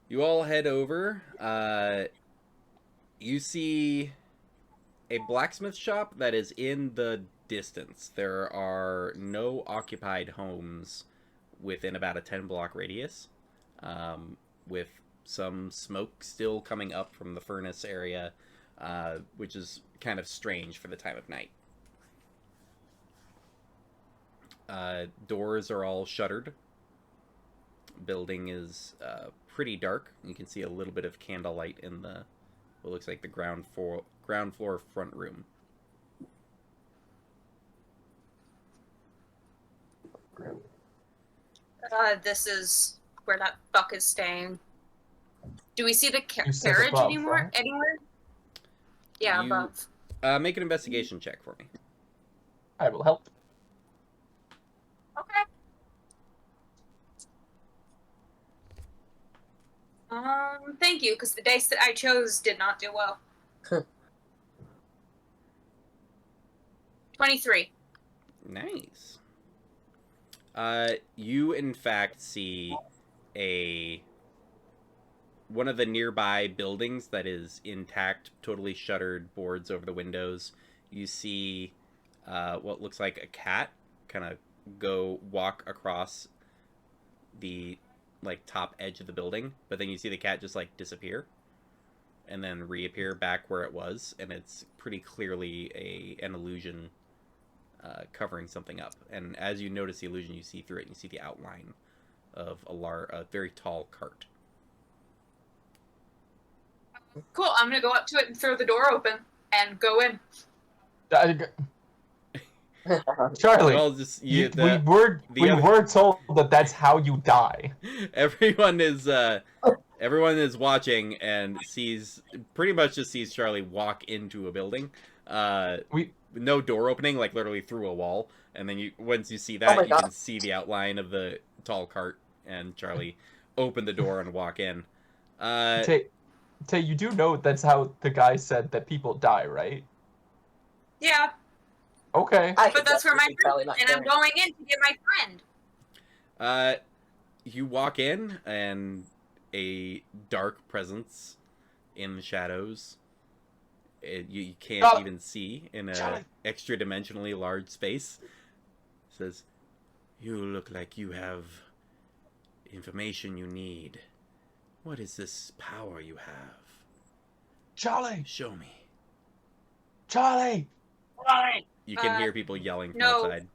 You all head over. You see a blacksmith shop that is in the distance. There are no occupied homes within about a 10-block radius, with some smoke still coming up from the furnace area, which is kind of strange for the time of night. Doors are all shuttered. Building is pretty dark. You can see a little bit of candlelight in the what looks like the ground floor front room. This is where that fuck is staying. Do we see the You said carriage above, anymore? right? Anywhere? Yeah, You- above. Make an investigation check for me. I will help. Okay. Thank you, because the dice that I chose did not do well. 23. Nice. You in fact see one of the nearby buildings that is intact, totally shuttered, boards over the windows. You see what looks like a cat kind of walk across the top edge of the building, but then you see the cat just disappear and then reappear back where it was, and it's pretty clearly an illusion covering something up. And as you notice the illusion, you see through it, and you see the outline of a very tall cart. Cool, I'm gonna go up to it and throw the door open and go in. Charlie, Well, just we were told that that's how you die. everyone is Everyone is watching and pretty much just sees Charlie walk into a building. We No door opening, like literally through a wall. And then once you see Oh that, my you God. can see the outline of the tall cart and Charlie open the door and walk in. Tay, you do know that's how the guy said that people die, right? Yeah, Okay. I but that's where my definitely probably friend not is, and I'm caring. going in to get my friend. You walk in and a dark presence in the shadows. You can't Charlie! even see in a Charlie! extra dimensionally large space. Says, "You look like you have information you need. What is this power you have? Charlie! Show me." Charlie! You can hear people yelling from No. outside.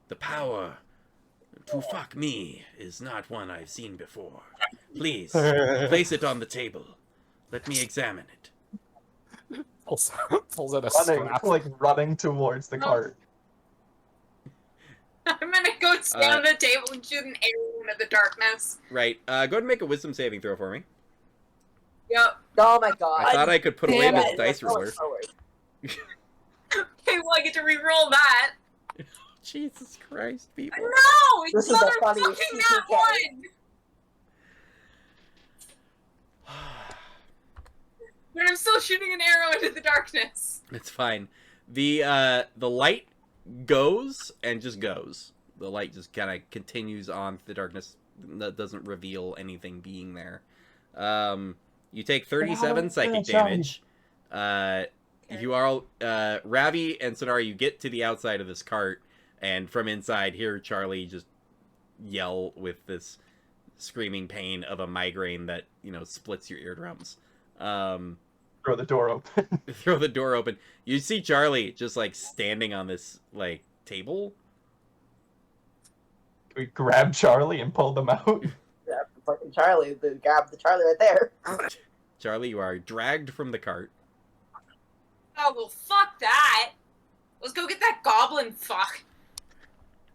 The power to fuck me is not one I've seen before. Please, place it on the table. Let me examine it. Pulls out a strap. Running towards the cart. I'm gonna go stand on the table and shoot an arrow into the darkness. Right. Go ahead and make a wisdom saving throw for me. Yep. Oh my God. I thought I could put away Damn this it, dice going roller. forward. Okay, well I get to re-roll that. Jesus Christ, people. No! It's This is the funniest motherfucking that CPK. one! But I'm still shooting an arrow into the darkness. It's fine. The light goes and just goes. The light just kind of continues on through the darkness. That doesn't reveal anything being there. You take 37 psychic damage. You are Ravi and Sonara. You get to the outside of this cart, and from inside, hear Charlie just yell with this screaming pain of a migraine that splits your eardrums. Throw the door open. Throw the door open. You see Charlie just like standing on this like table. We grab Charlie and pull them out. Yeah, fucking Charlie. Grab the Charlie right there. Charlie, you are dragged from the cart. Oh, well, fuck that. Let's go get that goblin fuck.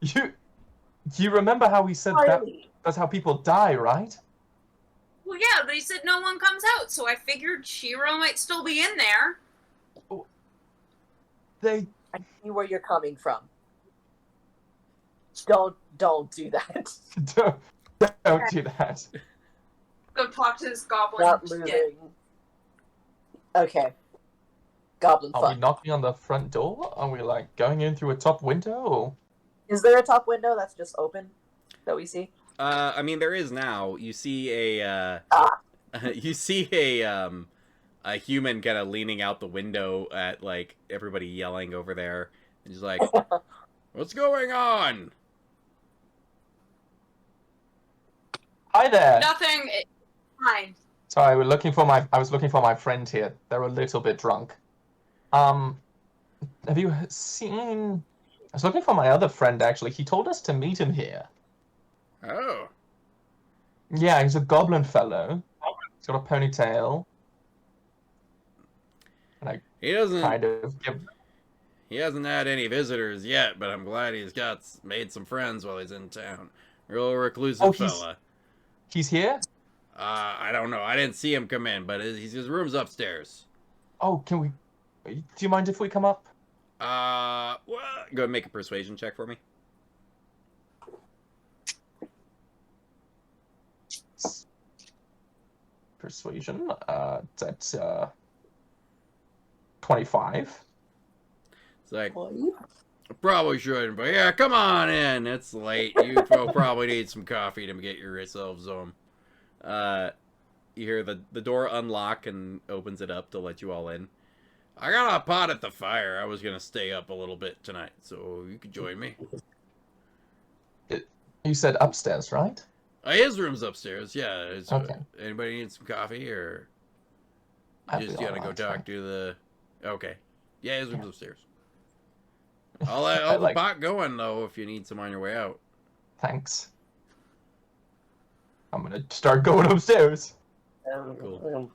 You remember how we said Charlie. that's how people die, right? Well, yeah, they said no one comes out, so I figured Shiro might still be in there. They I see where you're coming from. Don't do that. don't do that. Go talk to this goblin. Not moving. Okay. Goblin Are fuck. we knocking on the front door? Are we like going in through a top window? Is there a top window that's just open that we see? I mean, there is now. You see a you see a human kind of leaning out the window at like everybody yelling over there, and he's like, "What's going on?" Hi there. Nothing. It's fine. Sorry, I was looking for my friend here. They're a little bit drunk. Have you seen? I was looking for my other friend actually. He told us to meet him here. Oh. Yeah, he's a goblin fellow. He's got a ponytail. And I He doesn't. kind of give. He hasn't had any visitors yet, but I'm glad he's made some friends while he's in town. Real reclusive Oh, fella. He's here? I don't know. I didn't see him come in, but his room's upstairs. Oh, can we? Do you mind if we come up? Well, go ahead and make a persuasion check for me. Persuasion. That's 25. It's like, Boy. probably shouldn't, but yeah, come on in. It's late. You probably need some coffee to get yourselves home. You hear the door unlock and opens it up to let you all in. I got a pot at the fire. I was gonna stay up a little bit tonight, so you could join me. You said upstairs, right? His room's upstairs. Yeah. Okay. Anybody need some coffee, or I'd just be gonna go alright, talk right? to the? Okay. Yeah, his room's upstairs. I'll I have the like- pot going though if you need some on your way out. Thanks. I'm gonna start going upstairs. Cool.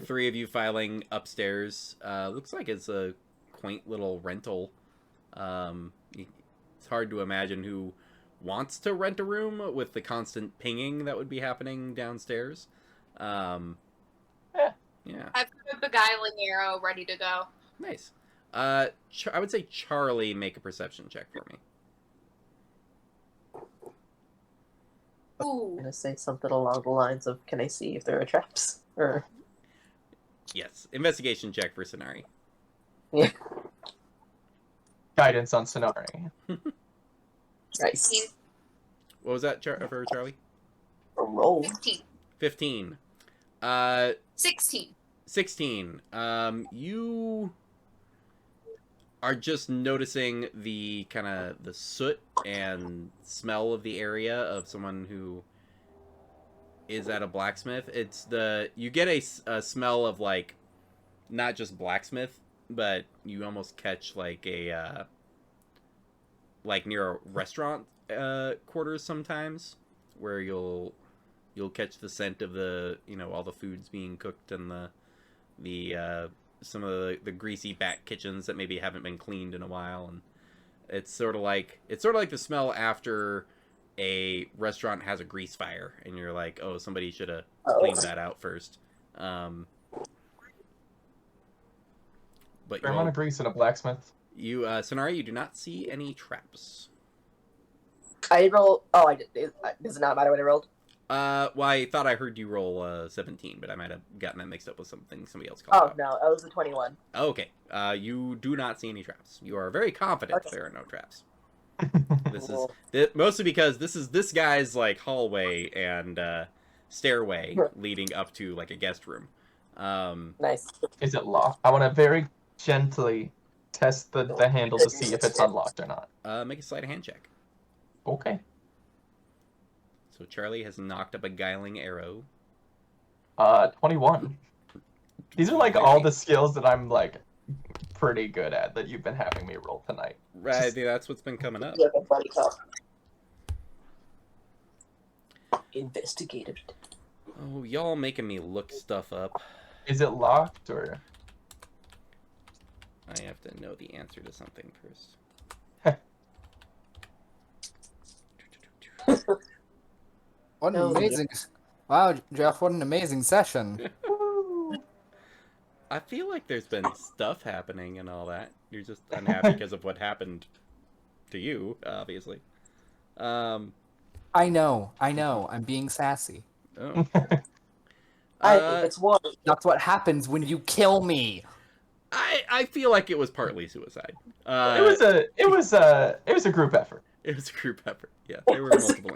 Three of you filing upstairs. Looks like it's a quaint little rental. It's hard to imagine who wants to rent a room with the constant pinging that would be happening downstairs. Yeah. Yeah. I've got a beguiling arrow ready to go. Nice. I would say Charlie, make a perception check for me. I'm Ooh. gonna say something along the lines of, "Can I see if there are traps?" Or Yes. Investigation check for Sonari. Guidance on Sonari. nice. What was that for Charlie? A roll. 15. 15. 16. 16. You are just noticing the kind of the soot and smell of the area of someone who is at a blacksmith. It's you get a smell of like not just blacksmith, but you almost catch like a like near a restaurant quarters sometimes, where you'll catch the scent of the all the foods being cooked and the some of the greasy back kitchens that maybe haven't been cleaned in a while, and it's sort of like the smell after a restaurant has a grease fire, and you're like, oh, somebody should have cleaned that out first. But Fair amount of grease in a blacksmith. Sonari, you do not see any traps. I roll. Oh, I did. Does it not matter what I rolled? Well, I thought I heard you roll 17, but I might have gotten that mixed up with something somebody else called Oh out. no, it was a 21. Okay. You do not see any traps. You are very confident Okay. there are no traps. This is mostly because this is this guy's like hallway and stairway leading up to like a guest room. Nice. Is it locked? I want to very gently test the handle to see if it's unlocked or not. Make a sleight of hand check. Okay. So Charlie has knocked up a beguiling arrow. 21. These are like all the skills that I'm like pretty good at that you've been having me roll tonight. Right, that's what's been coming up. Like a buddy cop. Investigative. Oh, y'all making me look stuff up. Is it locked or? I have to know the answer to something first. What an Oh, amazing! Wow, Jeff, what an amazing session. I feel like there's been stuff happening and all that. You're just unhappy because of what happened to you, obviously. I know. I'm being sassy. Oh. It's one. That's what happens when you kill me. I feel like it was partly suicide. It was a group effort. It was a group effort. Yeah, there were multiple.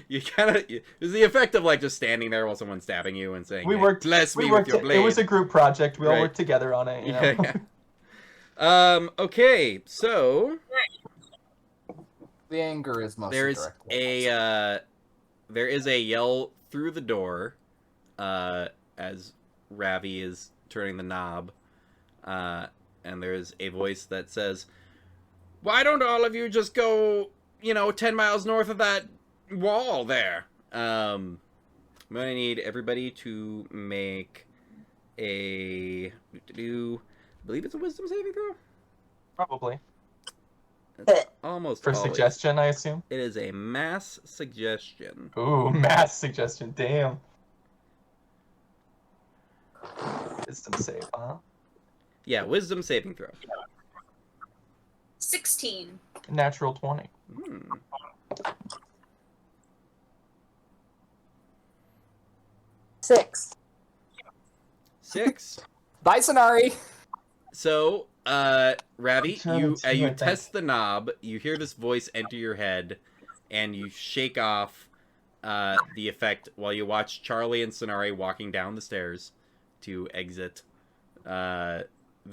You kind of it was the effect of like just standing there while someone's stabbing you and saying, We hey, worked. bless me We with worked. your blade. It was a group project. We all Right. worked together on it. You know? Yeah. Okay, so The anger is mostly there's directed. there is a yell through the door as Ravi is turning the knob, and there's a voice that says, why don't all of you just go 10 miles north of that wall there? I'm gonna need everybody to make I believe it's a wisdom saving throw. Probably It's almost for always. suggestion, I assume. It is a mass suggestion. Ooh, math suggestion. Damn. Wisdom save, huh? Yeah, wisdom saving throw. 16. Natural 20. Hmm. Six. 6. Bye, Sonari. So, Ravi, Turn you it to, you I think. test the knob. You hear this voice enter your head, and you shake off the effect while you watch Charlie and Sonari walking down the stairs to exit the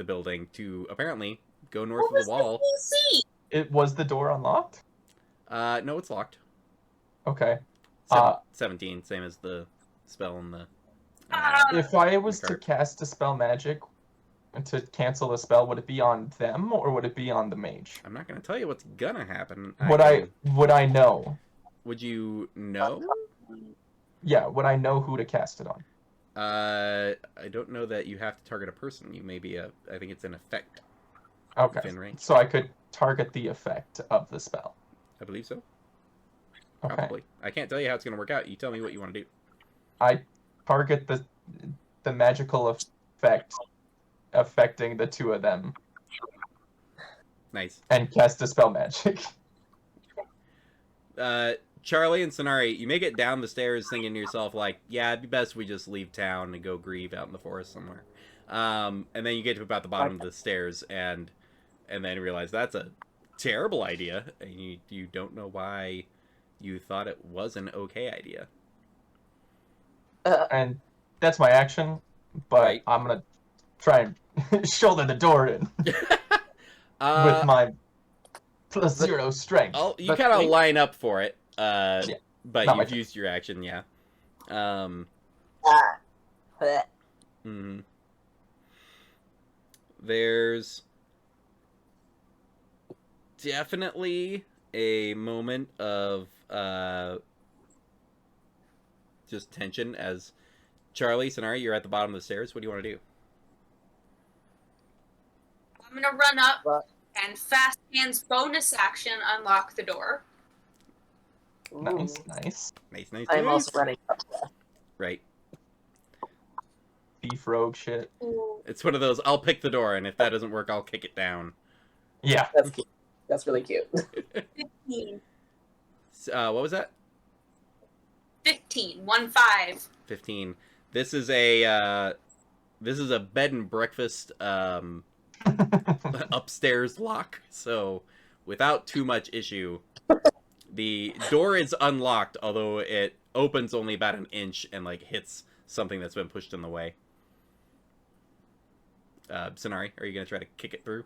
building to apparently go north What of the was wall. the It was the door unlocked. No, it's locked. Okay. 17, same as the spell in the. If I was to card. cast Dispel Magic to cancel the spell, would it be on them or would it be on the mage? I'm not gonna tell you what's gonna happen. Would I know? Would you know? Yeah, would I know who to cast it on? I don't know that you have to target a person. You may be I think it's an effect. Okay. within range. So I could target the effect of the spell. I believe so. Okay. Probably. I can't tell you how it's going to work out. You tell me what you want to do. I target the magical effect affecting the two of them Nice. and cast Dispel Magic. Charlie and Sonari, you make it down the stairs thinking to yourself, like, yeah, it'd be best we just leave town and go grieve out in the forest somewhere. And then you get to about the bottom of the stairs and then realize that's a terrible idea, and you don't know why you thought it was an okay idea. And that's my action, but Right. I'm going to try and shoulder the door in with my +0 strength. You But kind of think- line up for it, but not my you've used your action, yeah. There's definitely a moment of just tension as Charlie, Sonari, you're at the bottom of the stairs. What do you want to do? I'm gonna run up What? and fast hands bonus action unlock the door. Nice. Nice. I'm also running up. Right. Thief rogue shit. It's one of those, I'll pick the door, and if that doesn't work, I'll kick it down. Yeah. That's cute. That's really cute. 15. What was that? 15. 1-5. 15. This is a bed and breakfast upstairs lock, so without too much issue, the door is unlocked, although it opens only about an inch and like hits something that's been pushed in the way. Sonari, are you gonna try to kick it through?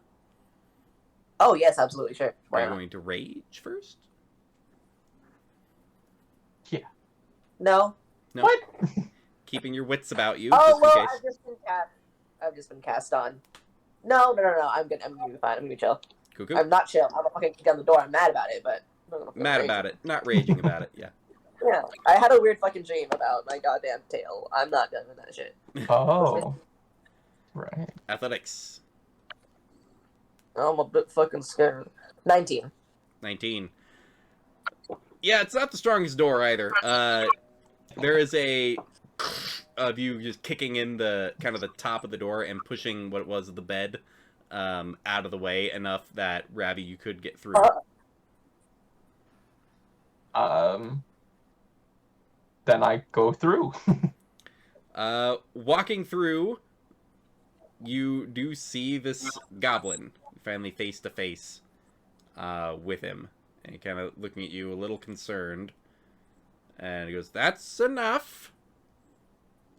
Oh yes, absolutely, sure. Are Why you not? going to rage first? No. No. What? Keeping your wits about you, Oh just well, in case. I've just been cast on. No. I'm gonna be fine. I'm gonna be chill. Cuckoo. I'm not chill. I'm gonna fucking kick down the door. I'm mad about it, but I'm not gonna fucking Mad rage. about it, not raging about it. Yeah. Yeah, I had a weird fucking dream about my goddamn tail. I'm not done with that shit. Oh. Right. Athletics. I'm a bit fucking scared. 19. 19. Yeah, it's not the strongest door either. There is a of you just kicking in the kind of the top of the door and pushing what was the bed out of the way enough that Ravi, you could get through. Then I go through. Walking through, you do see this goblin finally face to face with him, and kind of looking at you a little concerned. And he goes, "That's enough.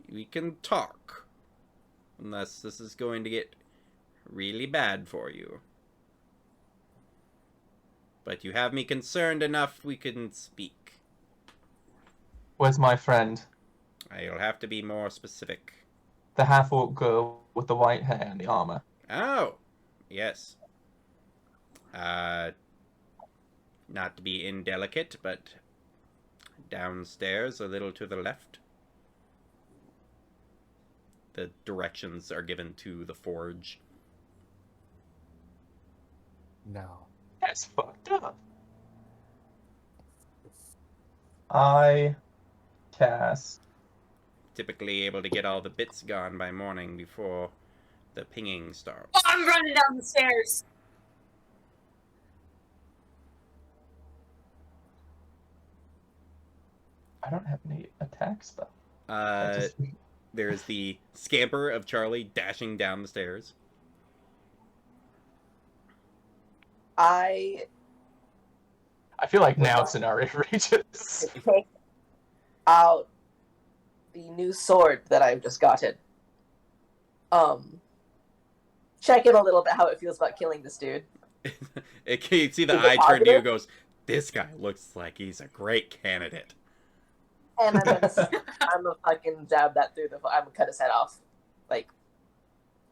We can talk. Unless this is going to get really bad for you. But you have me concerned enough we can speak. Where's my friend? I'll have to be more specific." The half-orc girl with the white hair and the armor. Oh, yes. Not to be indelicate, but downstairs, a little to the left. The directions are given to the forge. No. That's fucked up. I cast. Typically able to get all the bits gone by morning before the pinging starts. Oh, I'm running down the stairs. I don't have any attacks though. There's the scamper of Charlie dashing down the stairs. I feel like now scenario reaches. take out the new sword that I've just gotten. Check in a little bit how it feels about killing this dude. You see the Is it eye turn to you positive? and goes, "This guy looks like he's a great candidate." And I'm gonna fucking jab that through I'm gonna cut his head off. Like,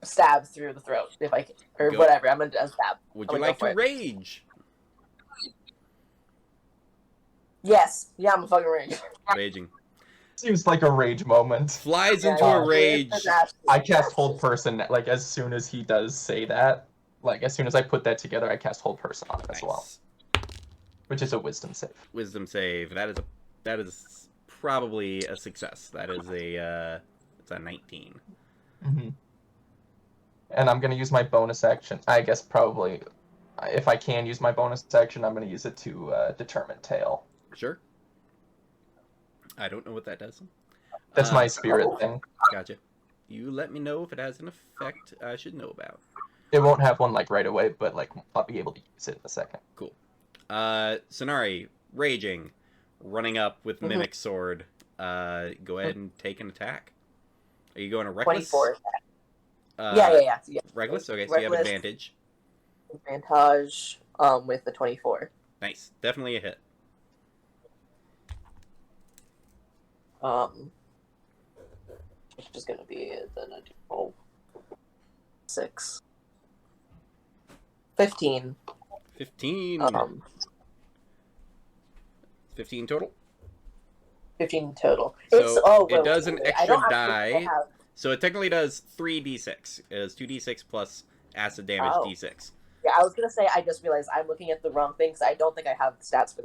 stab through the throat, if I can. Or Go. whatever, I'm gonna stab. Would I'm you gonna like go to for it. rage? Yes, yeah, I'm a fucking rage. Raging. Seems like a rage moment. Flies Yeah, into yeah, a rage. it's an absolute I cast disaster. hold person like as soon as he does say that. like as soon as I put that together, I cast Hold Person on it as well, Nice. which is a Wisdom save. Wisdom save. That is probably a success. That is it's a 19. Mm-hmm. And I'm gonna use my bonus action. I guess probably, if I can use my bonus action, I'm gonna use it to determine tail. Sure. I don't know what that does. That's my spirit thing. Gotcha. You let me know if it has an effect I should know about. It won't have one like right away, but like I'll be able to use it in a second. Cool. Sonari, raging, running up with Mimic Sword. Go ahead and take an attack. Are you going to reckless? 24. Yeah. Reckless? Okay, so you have Reckless. advantage. Advantage with the 24. Nice. Definitely a hit. Which is going to be then a roll 6. 15. 15. 15 total. 15 total. So Wait, it does an I extra don't actually die. have- So it technically does 3d6. It is 2d6 plus acid damage Oh. d6. Yeah, I was gonna say. I just realized I'm looking at the wrong thing. So I don't think I have the stats for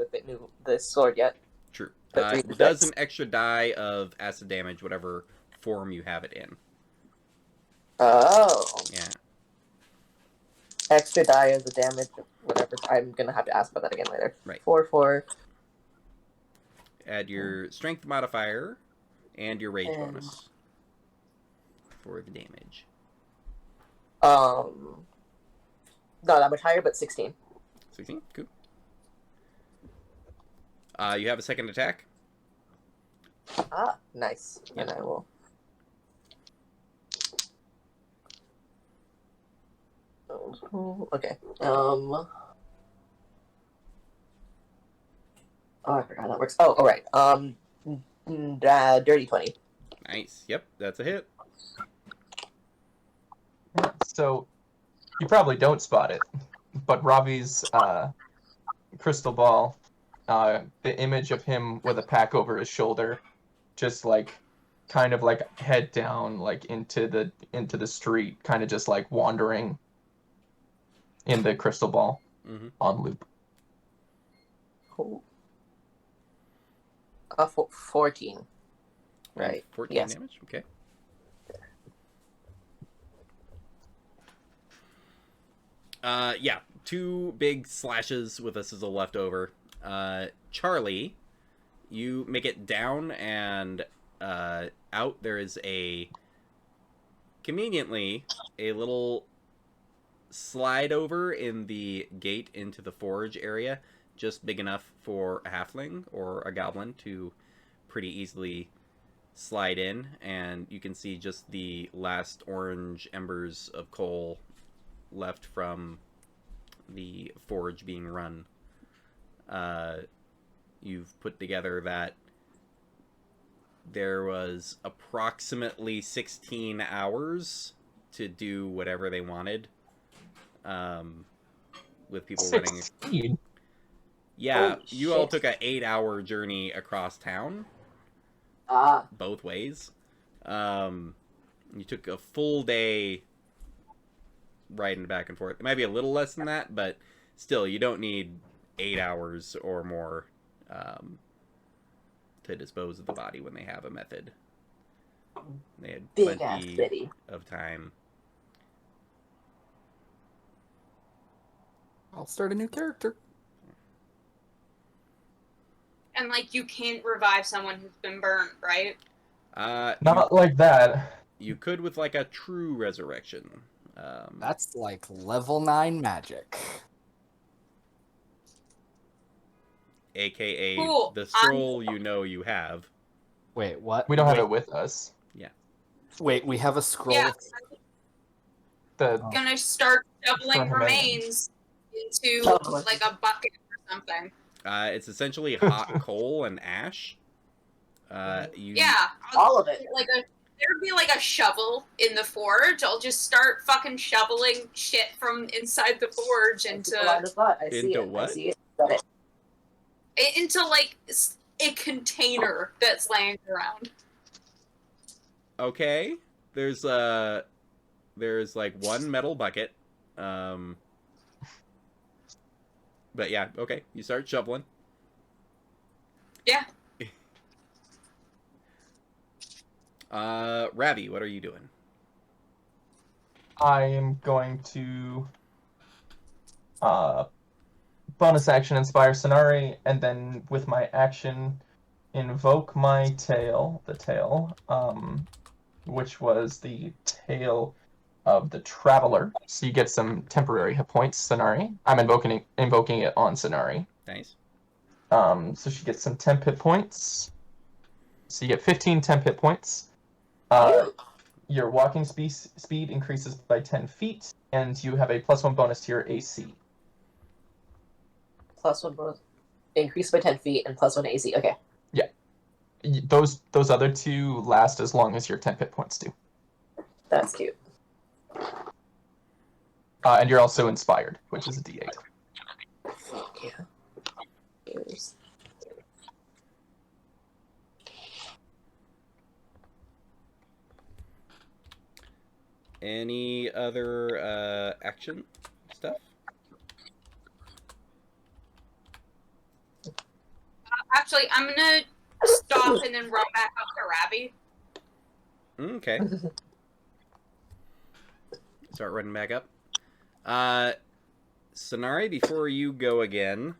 the sword yet. True. The It does 3d6. an extra die of acid damage, whatever form you have it in. Oh, Yeah. extra die of the damage, whatever. I'm gonna have to ask about that again later. Right. 4. Add your strength modifier and your rage And- bonus for the damage. Not that much higher, but 16. 16? Cool. You have a second attack? Ah, nice. Yeah. And I will. Okay. Oh, I forgot how that works. Oh, all right. Dirty 20. Nice. Yep, that's a hit. So you probably don't spot it, but Robbie's crystal ball, the image of him with a pack over his shoulder, just like kind of like head down, like into the street, kind of just like wandering in the crystal ball Mm-hmm. on loop. Cool. 14. Right. 14 Yes. damage? Okay. Yeah, 2 big slashes with a sizzle left over. Charlie, you make it down and out. There is conveniently, a little slide over in the gate into the forge area, just big enough for a halfling or a goblin to pretty easily slide in, and you can see just the last orange embers of coal left from the forge being run. You've put together that there was approximately 16 hours to do whatever they wanted, with people running. 16. Yeah, Holy you all shit. took a 8-hour journey across town, Ah. both ways. You took a full day riding back and forth. It might be a little less than that, but still, you don't need 8 hours or more to dispose of the body when they have a method. They had Big ass plenty city. of time. I'll start a new character. And like you can't revive someone who's been burnt, right? Not like that. You could with like a true resurrection. That's like level 9 magic. AKA Cool. the scroll you have. Wait, what? We don't have Wait, it with us. Wait, we have a scroll. Yeah, The Oh. gonna start shoveling For remains into Oh. like a bucket or something. It's essentially hot coal and ash. Yeah, All of it. There'd be like a shovel in the forge. I'll just start fucking shoveling shit from inside the forge Into a line into of thought. I see Into it. what? I see it. Got it. into like a container that's laying around. Okay. There's like one metal bucket Um, but yeah, okay. You start shoveling. Yeah. Ravi, what are you doing? I am going to bonus action inspire Sonari, and then with my action invoke my tail, which was the tail of the Traveler. So you get some temporary hit points, Sonari. I'm invoking it on Sonari. Nice. So she gets some temp hit points. So you get 15 temp hit points. Your walking speed increases by 10 feet, and you have a +1 bonus to your AC. +1 bonus. Increase by 10 feet and +1 AC. Okay. Yeah. Those other two last as long as your temp hit points do. That's cute. And you're also inspired, which is a D8. Yeah. Here's... Any other action stuff? Actually, I'm gonna stop and then run back up to Ravi. Okay. Start running back up. Sonari, before you go again,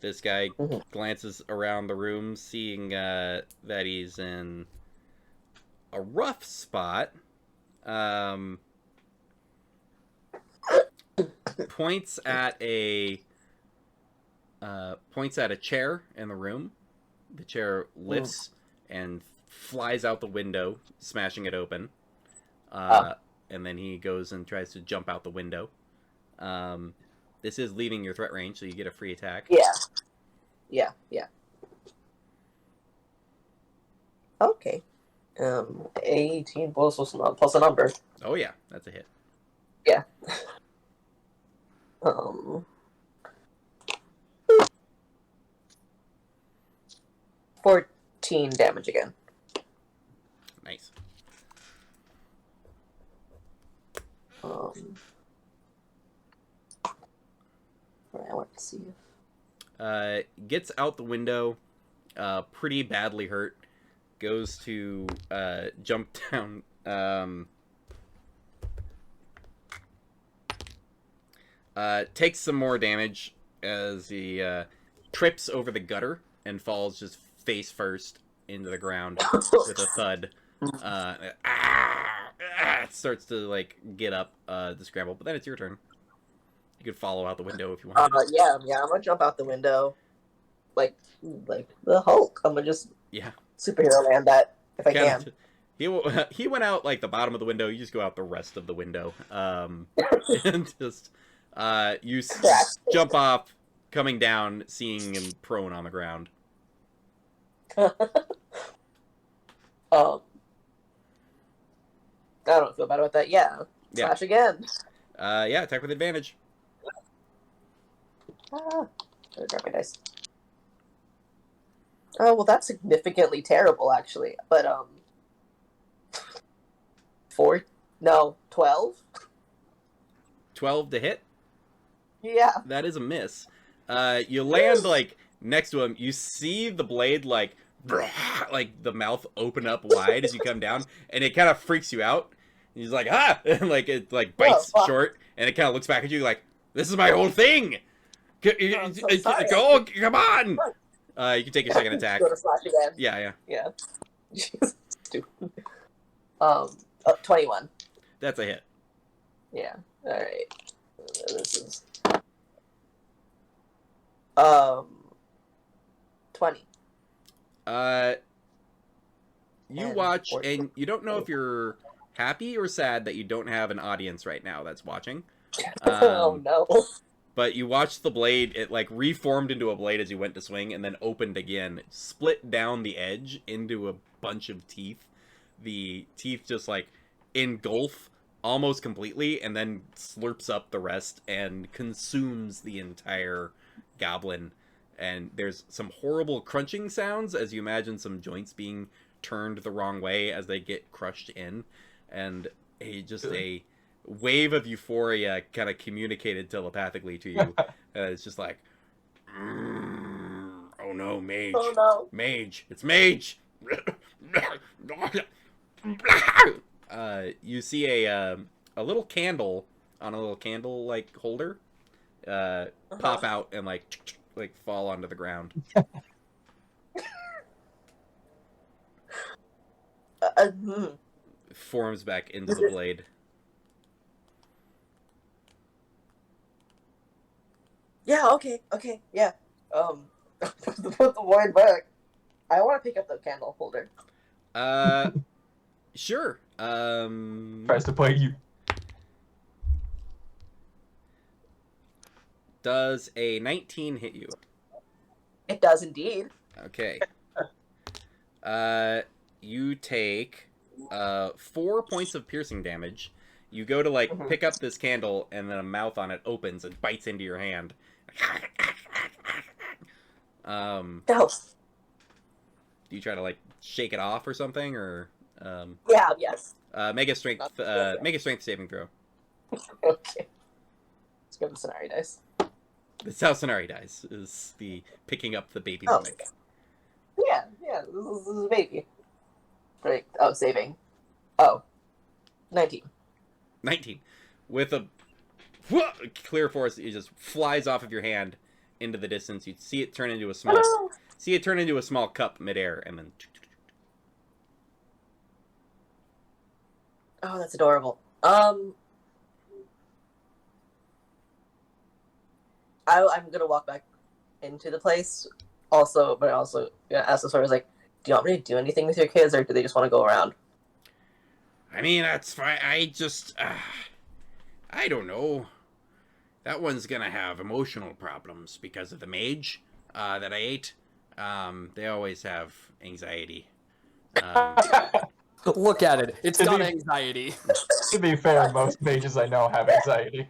this guy glances around the room, seeing that he's in a rough spot. Points at a chair in the room. The chair lifts and flies out the window, smashing it open. And then he goes and tries to jump out the window. This is leaving your threat range, so you get a free attack. Yeah. Okay. 18 plus a number. Oh yeah, that's a hit. Yeah. 14 damage again. Nice. I want to see Gets out the window, pretty badly hurt. Goes to jump down. Takes some more damage as he trips over the gutter and falls just face first into the ground with a thud. Starts to like get up to scramble, but then it's your turn. You could follow out the window if you want. Yeah. I'm gonna jump out the window, like the Hulk. I'm gonna just superhero land that if I can. He went out like the bottom of the window. You just go out the rest of the window, and just you jump off, coming down, seeing him prone on the ground. I don't feel bad about that. Yeah. Slash again. Attack with advantage. Drop my dice. Oh, well, that's significantly terrible, actually. But, 12? 12 to hit? Yeah. That is a miss. You land, like, next to him. You see the blade, like the mouth open up wide as you come down, and it kind of freaks you out. He's like, ah! And, like, it, like, bites short, and it kind of looks back at you like, this is my whole thing! Go, come on! You can take your second attack. Go to slash again. Yeah. Stupid. 21. That's a hit. Yeah. Alright. This is... 20. You watch, and you don't know if you're happy or sad that you don't have an audience right now that's watching. Oh, no. But you watched the blade, it like reformed into a blade as you went to swing, and then opened again, split down the edge into a bunch of teeth. The teeth just like engulf almost completely, and then slurps up the rest and consumes the entire goblin. And there's some horrible crunching sounds as you imagine some joints being turned the wrong way as they get crushed in. And a wave of euphoria kind of communicated telepathically to you. It's just like, oh no, mage, Oh no. mage, it's mage. You see a little candle on a little candle like holder pop out and like fall onto the ground. Forms back into the blade. Yeah, okay, yeah. Put the wine back. I want to pick up the candle holder. Sure. Tries to play you. Does a 19 hit you? It does indeed. Okay. You take 4 points of piercing damage. You go to like pick up this candle, and then a mouth on it opens and bites into your hand. No. Do you try to like shake it off or something, or Yeah. Yes. make a strength saving throw. Okay. Let's go to the scenario dice. That's how Sonari dies, is the picking up the baby Oh. mimic. Yeah. This is a baby. Right. Oh, saving. Oh. 19. 19. With a clear force, it just flies off of your hand into the distance. You see it turn into a small cup midair, and then Oh, that's adorable. I'm gonna walk back into the place. Also, but also ask the sorcerers, like, do you want me to do anything with your kids, or do they just want to go around? I mean, that's fine. I just I don't know. That one's gonna have emotional problems because of the mage that I ate. They always have anxiety. Look at it. It's To got be- anxiety. To be fair, most mages I know have anxiety.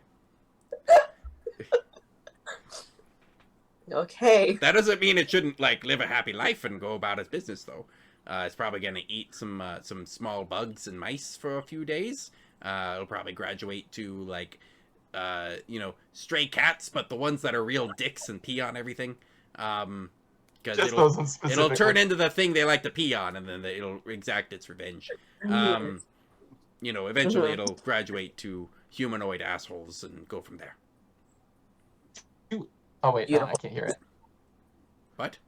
Okay. That doesn't mean it shouldn't like live a happy life and go about its business, though. It's probably gonna eat some small bugs and mice for a few days. It'll probably graduate to like stray cats, but the ones that are real dicks and pee on everything. Because Just those ones it'll specifically. turn into the thing they like to pee on, and then it'll exact its revenge. Eventually it'll graduate to humanoid assholes and go from there. Oh wait, no, I Beautiful. can't hear it. What?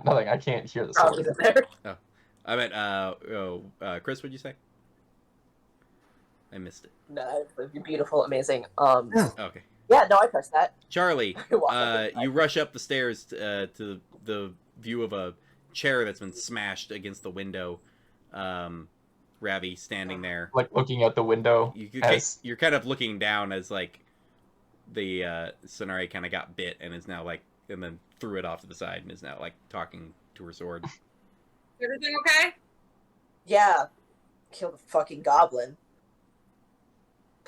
Nothing. I can't hear the Probably sword. there. I meant, Chris, what'd you say? I missed it. No, you're beautiful, amazing. Okay. Yeah, no, I pressed that. Charlie, Walk up you rush up the stairs to the view of a chair that's been smashed against the window. Ravi standing there. Like looking out the window. You're kind of looking down as like the Sonari kind of got bit and is now like, and then threw it off to the side and is now like talking to her sword. Everything okay? Yeah. Kill the fucking goblin.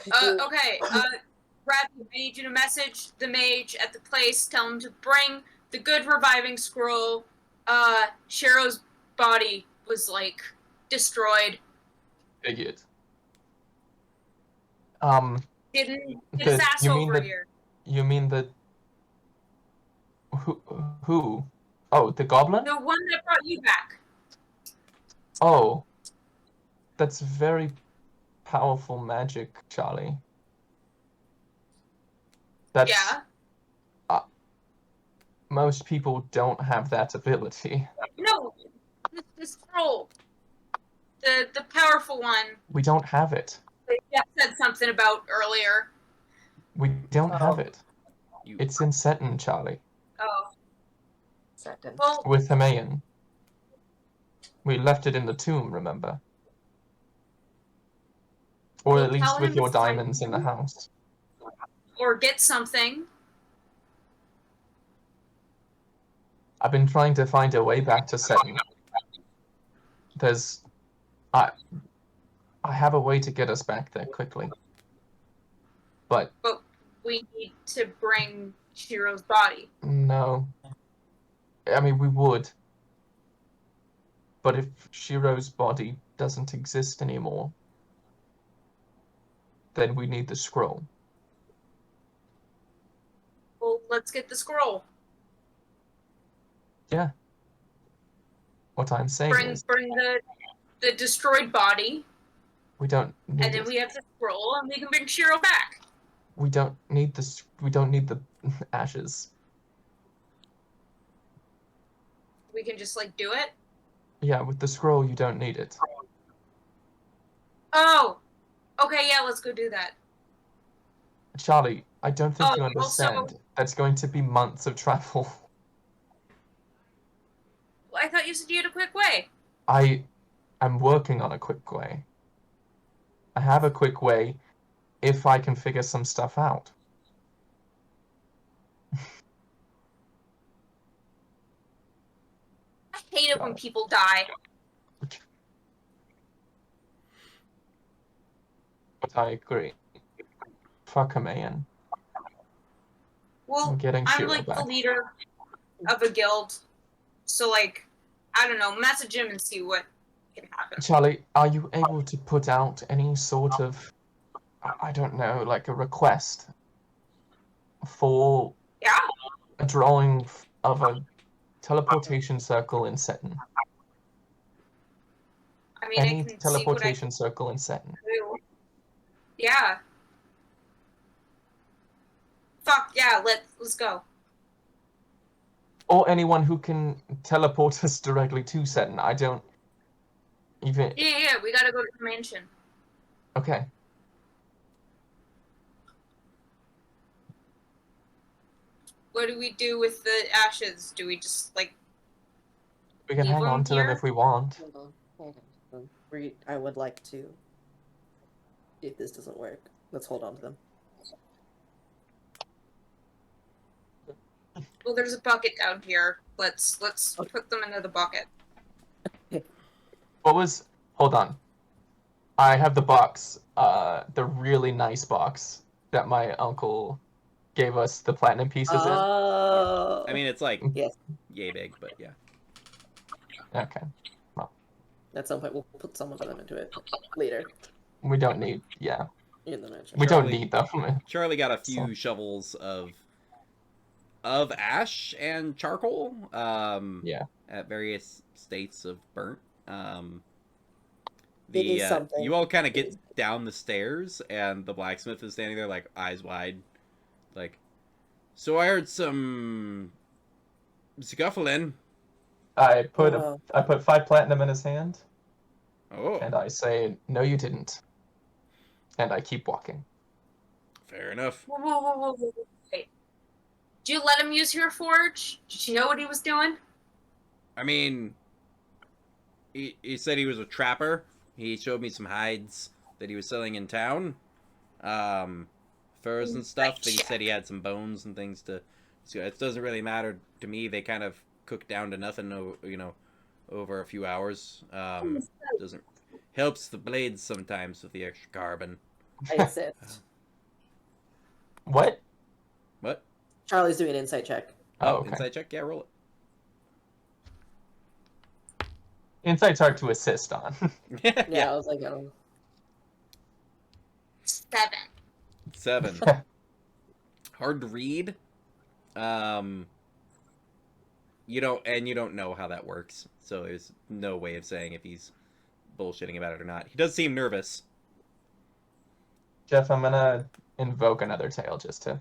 Okay. Ravi, I need you to message the mage at the place. Tell him to bring the good reviving scroll. Shiro's body was like destroyed. Figured. Didn't The- his ass you mean over the- here. You mean the who? Oh, the goblin? The one that brought you back. Oh. That's very powerful magic, Charlie. That's Yeah. Most people don't have that ability. No, the scroll. The powerful one. We don't have it. That Jeff said something about earlier. We don't have Oh. it. You, It's in Seton, Charlie. Oh. Second. Well, With Hamayan. We left it in the tomb, remember? Or Well, at least tell with him your to find diamonds in the house. or get something. I've been trying to find a way back to Seton. I have a way to get us back there quickly. But We need to bring Shiro's body. no. I mean, we would. But if Shiro's body doesn't exist anymore, then we need the scroll. Well, let's get the scroll. Yeah. What I'm saying Bring is, the destroyed body, we don't need and then it. we have the scroll, and we can bring Shiro back. We don't need this. We don't need the ashes. We can just like do it. Yeah, with the scroll, you don't need it. Oh, okay, yeah, let's go do that. Charlie, I don't think Oh, you also- understand. That's going to be months of travel. Well, I thought you said you had a quick way. I am working on a quick way. I have a quick way if I can figure some stuff out. I hate it when Got it. people die. But I agree. Fuck a man. Well, I'm getting I'm Shiro like the back. leader of a guild, so like, I don't know, message him and see what can happen. Charlie, are you able to put out any sort of, I don't know, like a request for Yeah, a drawing of a teleportation circle in Seton? I mean, I Any can see what I teleportation can circle in Seton. do. Yeah. Fuck yeah, let's go. Or anyone who can teleport us directly to Seton. I don't even. Yeah, we gotta go to the mansion. Okay. What do we do with the ashes? Do we just like We can Leave hang them on to them here? if we want. Hold on. I would like to. If this doesn't work, let's hold on to them. well there's a bucket down here. Let's put them into the bucket. What was. Hold on. I have the box. The really nice box that my uncle gave us the platinum pieces Oh. I mean, it's like Yes. yay big, but yeah. in. Okay. At some point, we'll put some of them into it later We don't need. Yeah. in the mansion. We don't Charlie- need them. Charlie got a few So- shovels of ash and charcoal. Yeah. At various states of burnt. It is something. You all kind of It get is. down the stairs, and the blacksmith is standing there, like eyes wide, like. So I heard some scuffling. I put Oh. I put 5 platinum in his hand, Oh, and I say, "No, you didn't." And I keep walking. fair enough. Whoa. Wait. Did you let him use your forge? Did you know what he was doing? I mean, he said he was a trapper. He showed me some hides that he was selling in town, furs and stuff. And he said he had some bones and things to. So it doesn't really matter to me. They kind of cook down to nothing, over a few hours. Doesn't helps the blades sometimes with the extra carbon. I insist. What? What? Charlie's doing an insight check. Oh, okay. Inside check. Yeah, roll it. Insight's hard to assist on. Yeah, I was like, oh. 7. 7. Hard to read. You don't know how that works, so there's no way of saying if he's bullshitting about it or not. He does seem nervous. Jeff, I'm gonna invoke another tail just to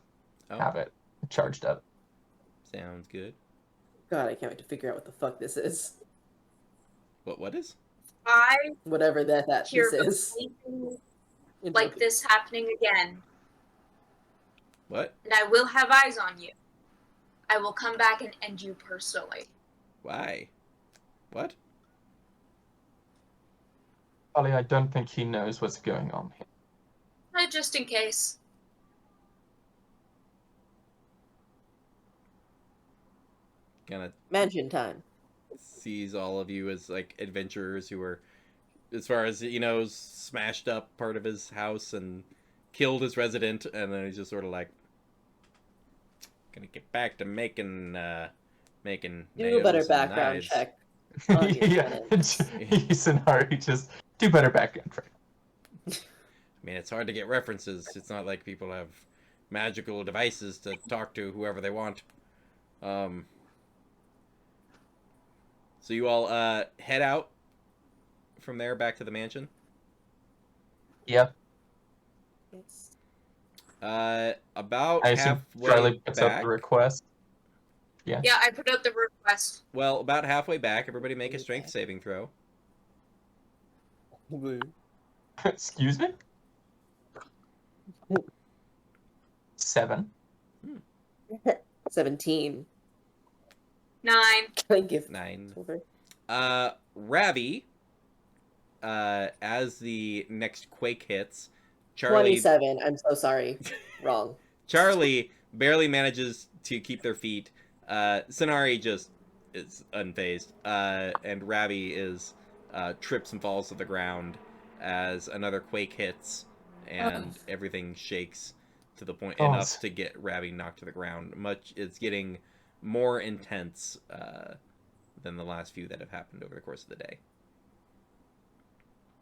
Oh, have it charged up. sounds good. God, I can't wait to figure out what the fuck this is. What is? I Whatever that hear this is. anything like this happening again, What? and I will have eyes on you. I will come back and end you personally. Why? What? Ollie, I don't think he knows what's going on here. Just in case. Gonna Mansion time. sees all of you as like adventurers who are, as far as smashed up part of his house and killed his resident, and then he's just sort of like, gonna get back to making Do a nails better and background knives. check. On your Yeah, tenants. he's in a hurry. Just do better background check. I mean, it's hard to get references. It's not like people have magical devices to talk to whoever they want. So you all head out from there back to the mansion. Yep. Yes. About I assume halfway Charlie puts out back. the request. Yeah, I put out the request. Well, about halfway back, everybody make a strength saving throw. Excuse me? 7. 17. 9. Can I give 9. over? Ravi, as the next quake hits, Charlie 27. I'm so sorry. Wrong. Charlie barely manages to keep their feet. Sonari just is unfazed. And Ravi is trips and falls to the ground as another quake hits and everything shakes to the point enough to get Ravi knocked to the ground. It's getting more intense than the last few that have happened over the course of the day.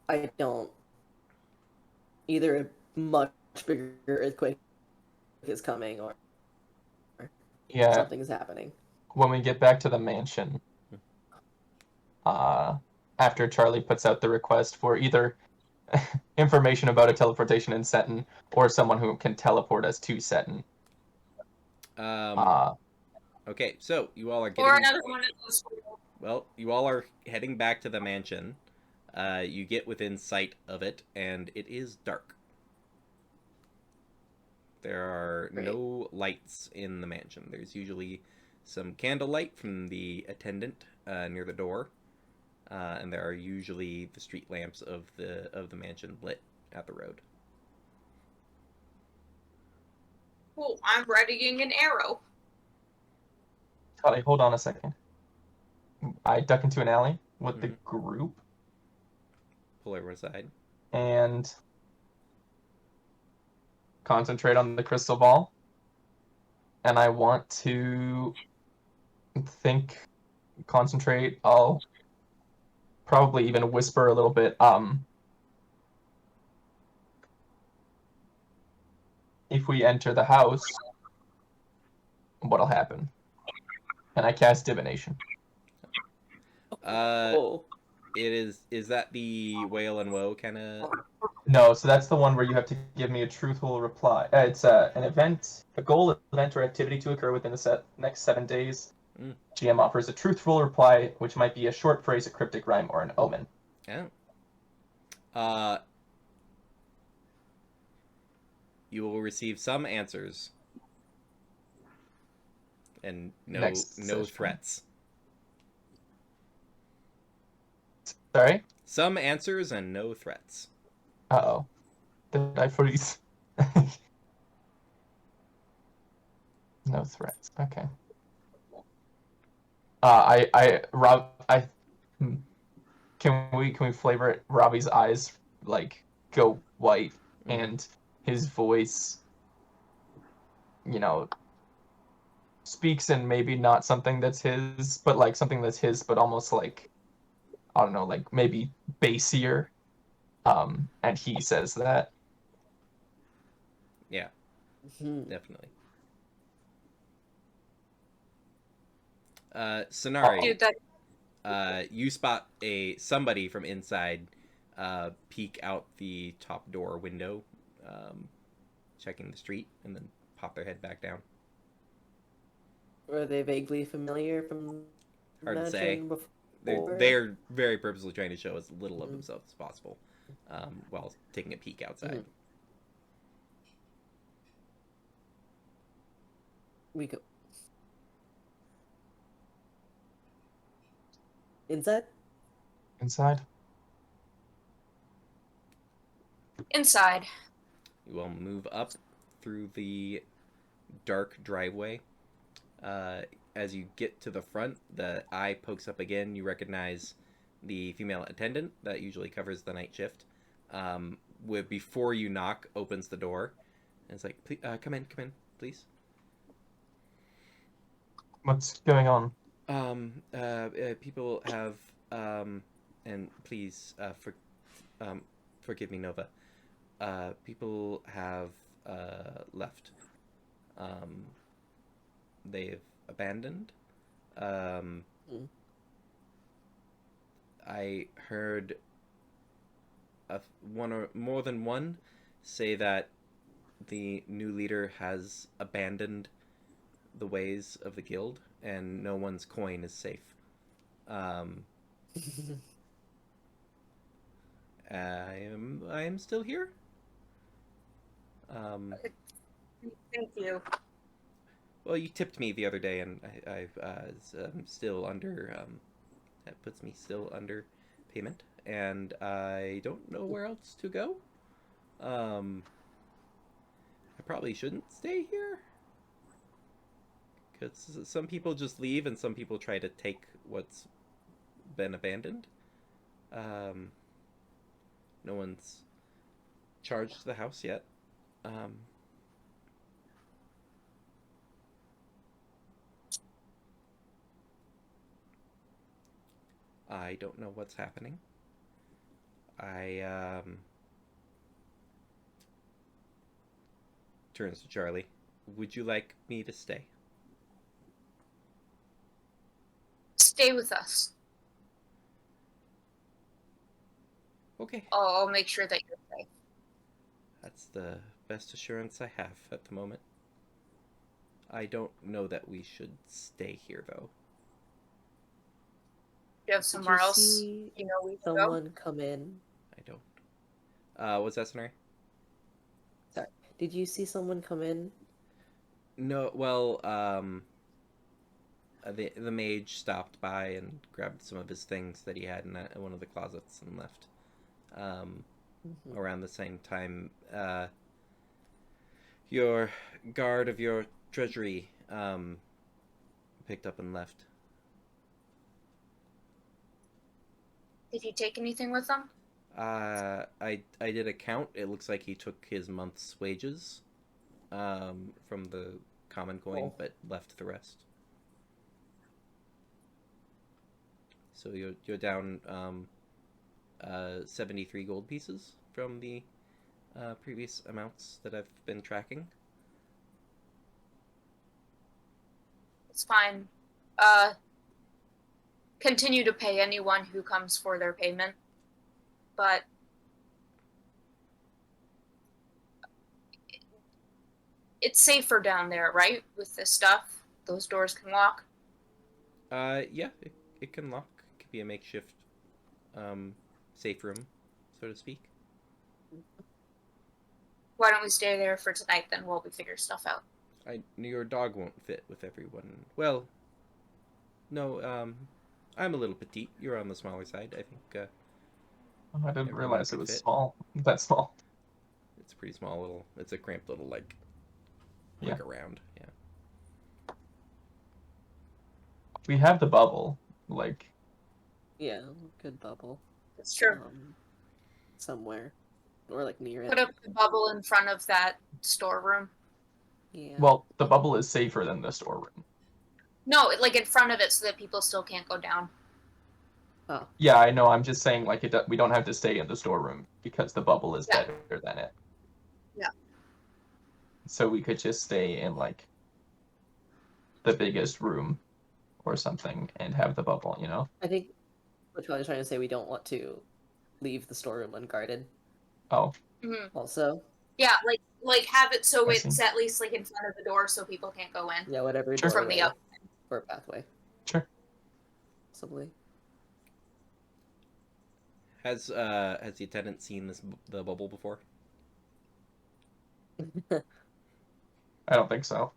I don't. Either a much bigger earthquake is coming or Yeah. something is happening. When we get back to the mansion, after Charlie puts out the request for either information about a teleportation in Seton or someone who can teleport us to Seton. Okay, so you all are getting... Or another one of those. Well, you all are heading back to the mansion. You get within sight of it, and it is dark. There are no lights in the mansion. There's usually some candlelight from the attendant near the door, and there are usually the street lamps of the mansion lit at the road. Cool, I'm readying an arrow. Charlie, hold on a second. I duck into an alley with the group. Pull everyone aside. And concentrate on the crystal ball. And I want to concentrate. I'll probably even whisper a little bit. If we enter the house, what'll happen? And I cast divination. Is that the whale and woe kind of? No, so that's the one where you have to give me a truthful reply. It's an event, a goal, event, or activity to occur within the next 7 days. GM offers a truthful reply, which might be a short phrase, a cryptic rhyme, or an omen. Yeah. You will receive some answers, and no threats. Sorry? Some answers and no threats. Uh-oh. Did I freeze? No threats. Okay. Can we flavor it? Robbie's eyes like go white and his voice, speaks in maybe not something that's his, but like something that's his, but almost like, I don't know, like maybe bassier. And he says that. Yeah, definitely. Sonari, Dude, you spot somebody from inside peek out the top door window, checking the street, and then pop their head back down. Were they vaguely familiar from Hard to say. before? They're very purposely trying to show as little of themselves as possible, while taking a peek outside. We go inside. Inside. You will move up through the dark driveway. As you get to the front, the eye pokes up again. You recognize the female attendant that usually covers the night shift. Before you knock, opens the door, and it's like, "Come in, please." What's going on? People have, and please, forgive me, Nova. People have left. They've abandoned. Um, Hmm. I heard one or more than one say that the new leader has abandoned the ways of the guild, and no one's coin is safe. Um, I am still here. Um, Thank you. well, you tipped me the other day, and I'm still under. That puts me still under payment, and I don't know where else to go. Um, I probably shouldn't stay here because some people just leave, and some people try to take what's been abandoned. Um, no one's charged the house yet. Um, I don't know what's happening. I turns to Charlie. Would you like me to stay? Stay with us. Okay. I'll make sure that you're safe. That's the best assurance I have at the moment. I don't know that we should stay here, though. You have Did somewhere you else see you know we can go? someone come in? I don't. What's that, Sonari? Sorry. Did you see someone come in? No, well, the mage stopped by and grabbed some of his things that he had in one of the closets and left. Mhm. Around the same time, your guard of your treasury picked up and left. Did he take anything with him? I did a count. It looks like he took his month's wages from the common coin, Oh. but left the rest. So you're down 73 gold pieces from the previous amounts that I've been tracking. It's fine. Continue to pay anyone who comes for their payment. But it's safer down there, right? With this stuff. Those doors can lock. Yeah, it can lock. It could be a makeshift safe room, so to speak. Why don't we stay there for tonight then while we figure stuff out? Your dog won't fit with everyone. Well, no, I'm a little petite. You're on the smaller side. I think I didn't everyone realize it could was fit. small. That small. It's a pretty small little. It's a cramped little like Yeah. around. Yeah. We have the bubble. Like, Yeah, good bubble. That's true. Somewhere. Or like near Put it. up the bubble in front of that storeroom. Yeah. well, the bubble is safer than the storeroom. No, like in front of it so that people still can't go down. Oh. Yeah, I know. I'm just saying, like, we don't have to stay in the storeroom because the bubble is Yeah. better than it. Yeah. So we could just stay in like the biggest room or something and have the bubble, you know? I think what Charlie's trying to say, we don't want to leave the storeroom unguarded. Oh, Mm-hmm. Also, Yeah, like have it so I it's see. at least like in front of the door so people can't go in yeah, whatever Sure. from the doorway up. or pathway, sure. possibly. Has the attendant seen the bubble before? I don't think so.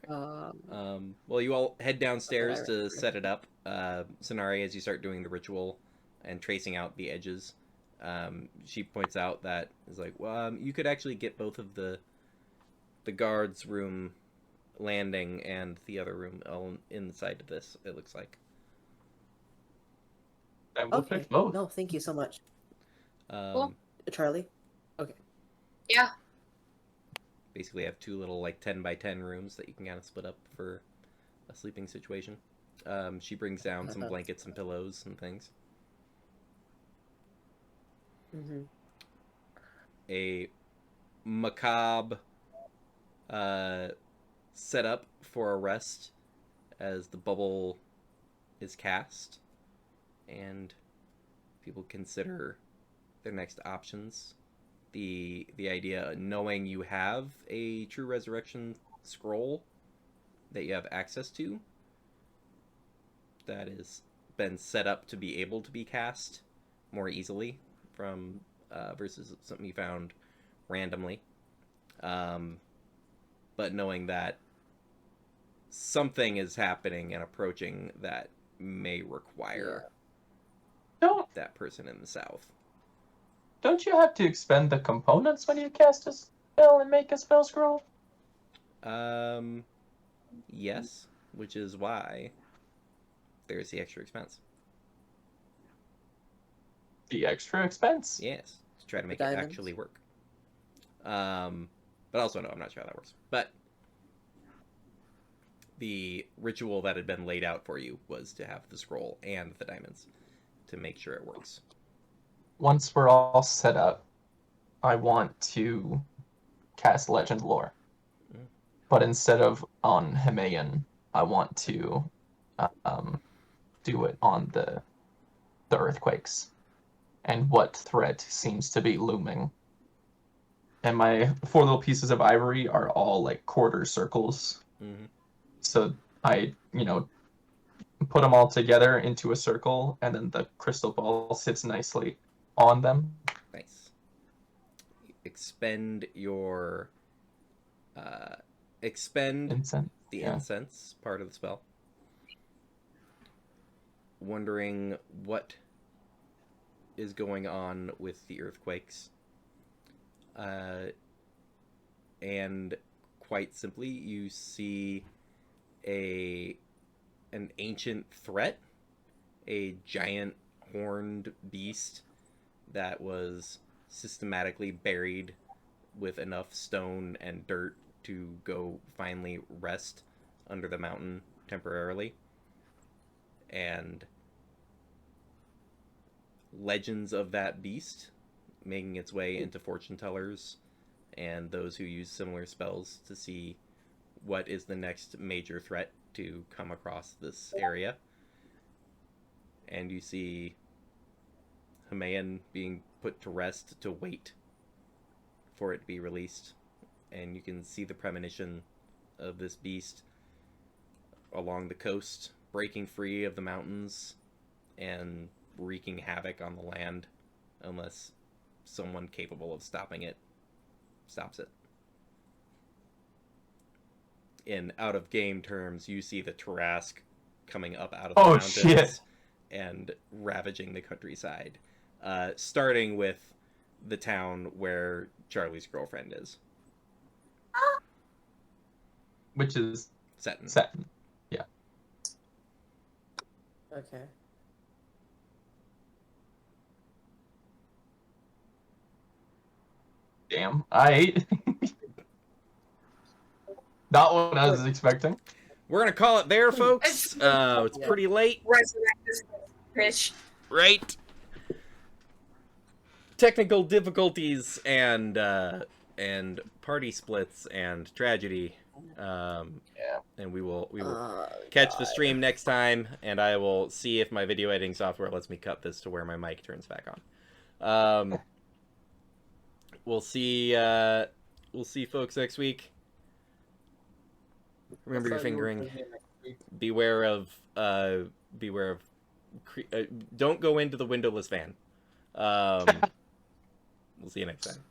Well, you all head downstairs Okay, to remember. set it up. Sonari, as you start doing the ritual and tracing out the edges, she points out that is like, well, you could actually get both of the guards' room landing and the other room all inside of this. It looks like. I will Okay. pick both. No, thank you so much, Cool. Charlie. Okay. Yeah. Basically, have two little like 10 by 10 rooms that you can kind of split up for a sleeping situation. She brings down some blankets and pillows and things. Mm-hmm. A macabre setup for a rest as the bubble is cast, and people consider their next options. The idea, knowing you have a true resurrection scroll that you have access to, that has been set up to be able to be cast more easily from versus something you found randomly. But knowing that something is happening and approaching that may require that person in the south. Don't you have to expend the components when you cast a spell and make a spell scroll? Yes, which is why there's the extra expense. The extra expense? Yes, to try to make it Diamonds. actually work. But also, no, I'm not sure how that works. But the ritual that had been laid out for you was to have the scroll and the diamonds to make sure it works. Once we're all set up, I want to cast Legend Lore. Mm. But instead of on Himaian, I want to do it on the earthquakes and what threat seems to be looming. And my 4 little pieces of ivory are all like quarter circles. Mm-hmm. So I, put them all together into a circle, and then the crystal ball sits nicely on them. Nice. Expend your Incense. the Yeah. incense part of the spell. Wondering what is going on with the earthquakes. And quite simply, you see an ancient threat, a giant horned beast that was systematically buried with enough stone and dirt to go finally rest under the mountain temporarily. And legends of that beast making its way into fortune tellers and those who use similar spells to see what is the next major threat to come across this area. And you see Himaian being put to rest to wait for it to be released. And you can see the premonition of this beast along the coast, breaking free of the mountains and wreaking havoc on the land unless someone capable of stopping it stops it. In out-of-game terms, you see the Tarask coming up out of the mountains Shit. and ravaging the countryside, starting with the town where Charlie's girlfriend is. Which is Seton. Seton. Yeah. Okay. Damn. Not what I was expecting. We're gonna call it there, folks. It's pretty late, Resurrect this fish. right? Technical difficulties and party splits and tragedy. And we will catch the stream next time, and I will see if my video editing software lets me cut this to where my mic turns back on. We'll see folks next week. Remember your fingering. Beware of don't go into the windowless van. We'll see you next time.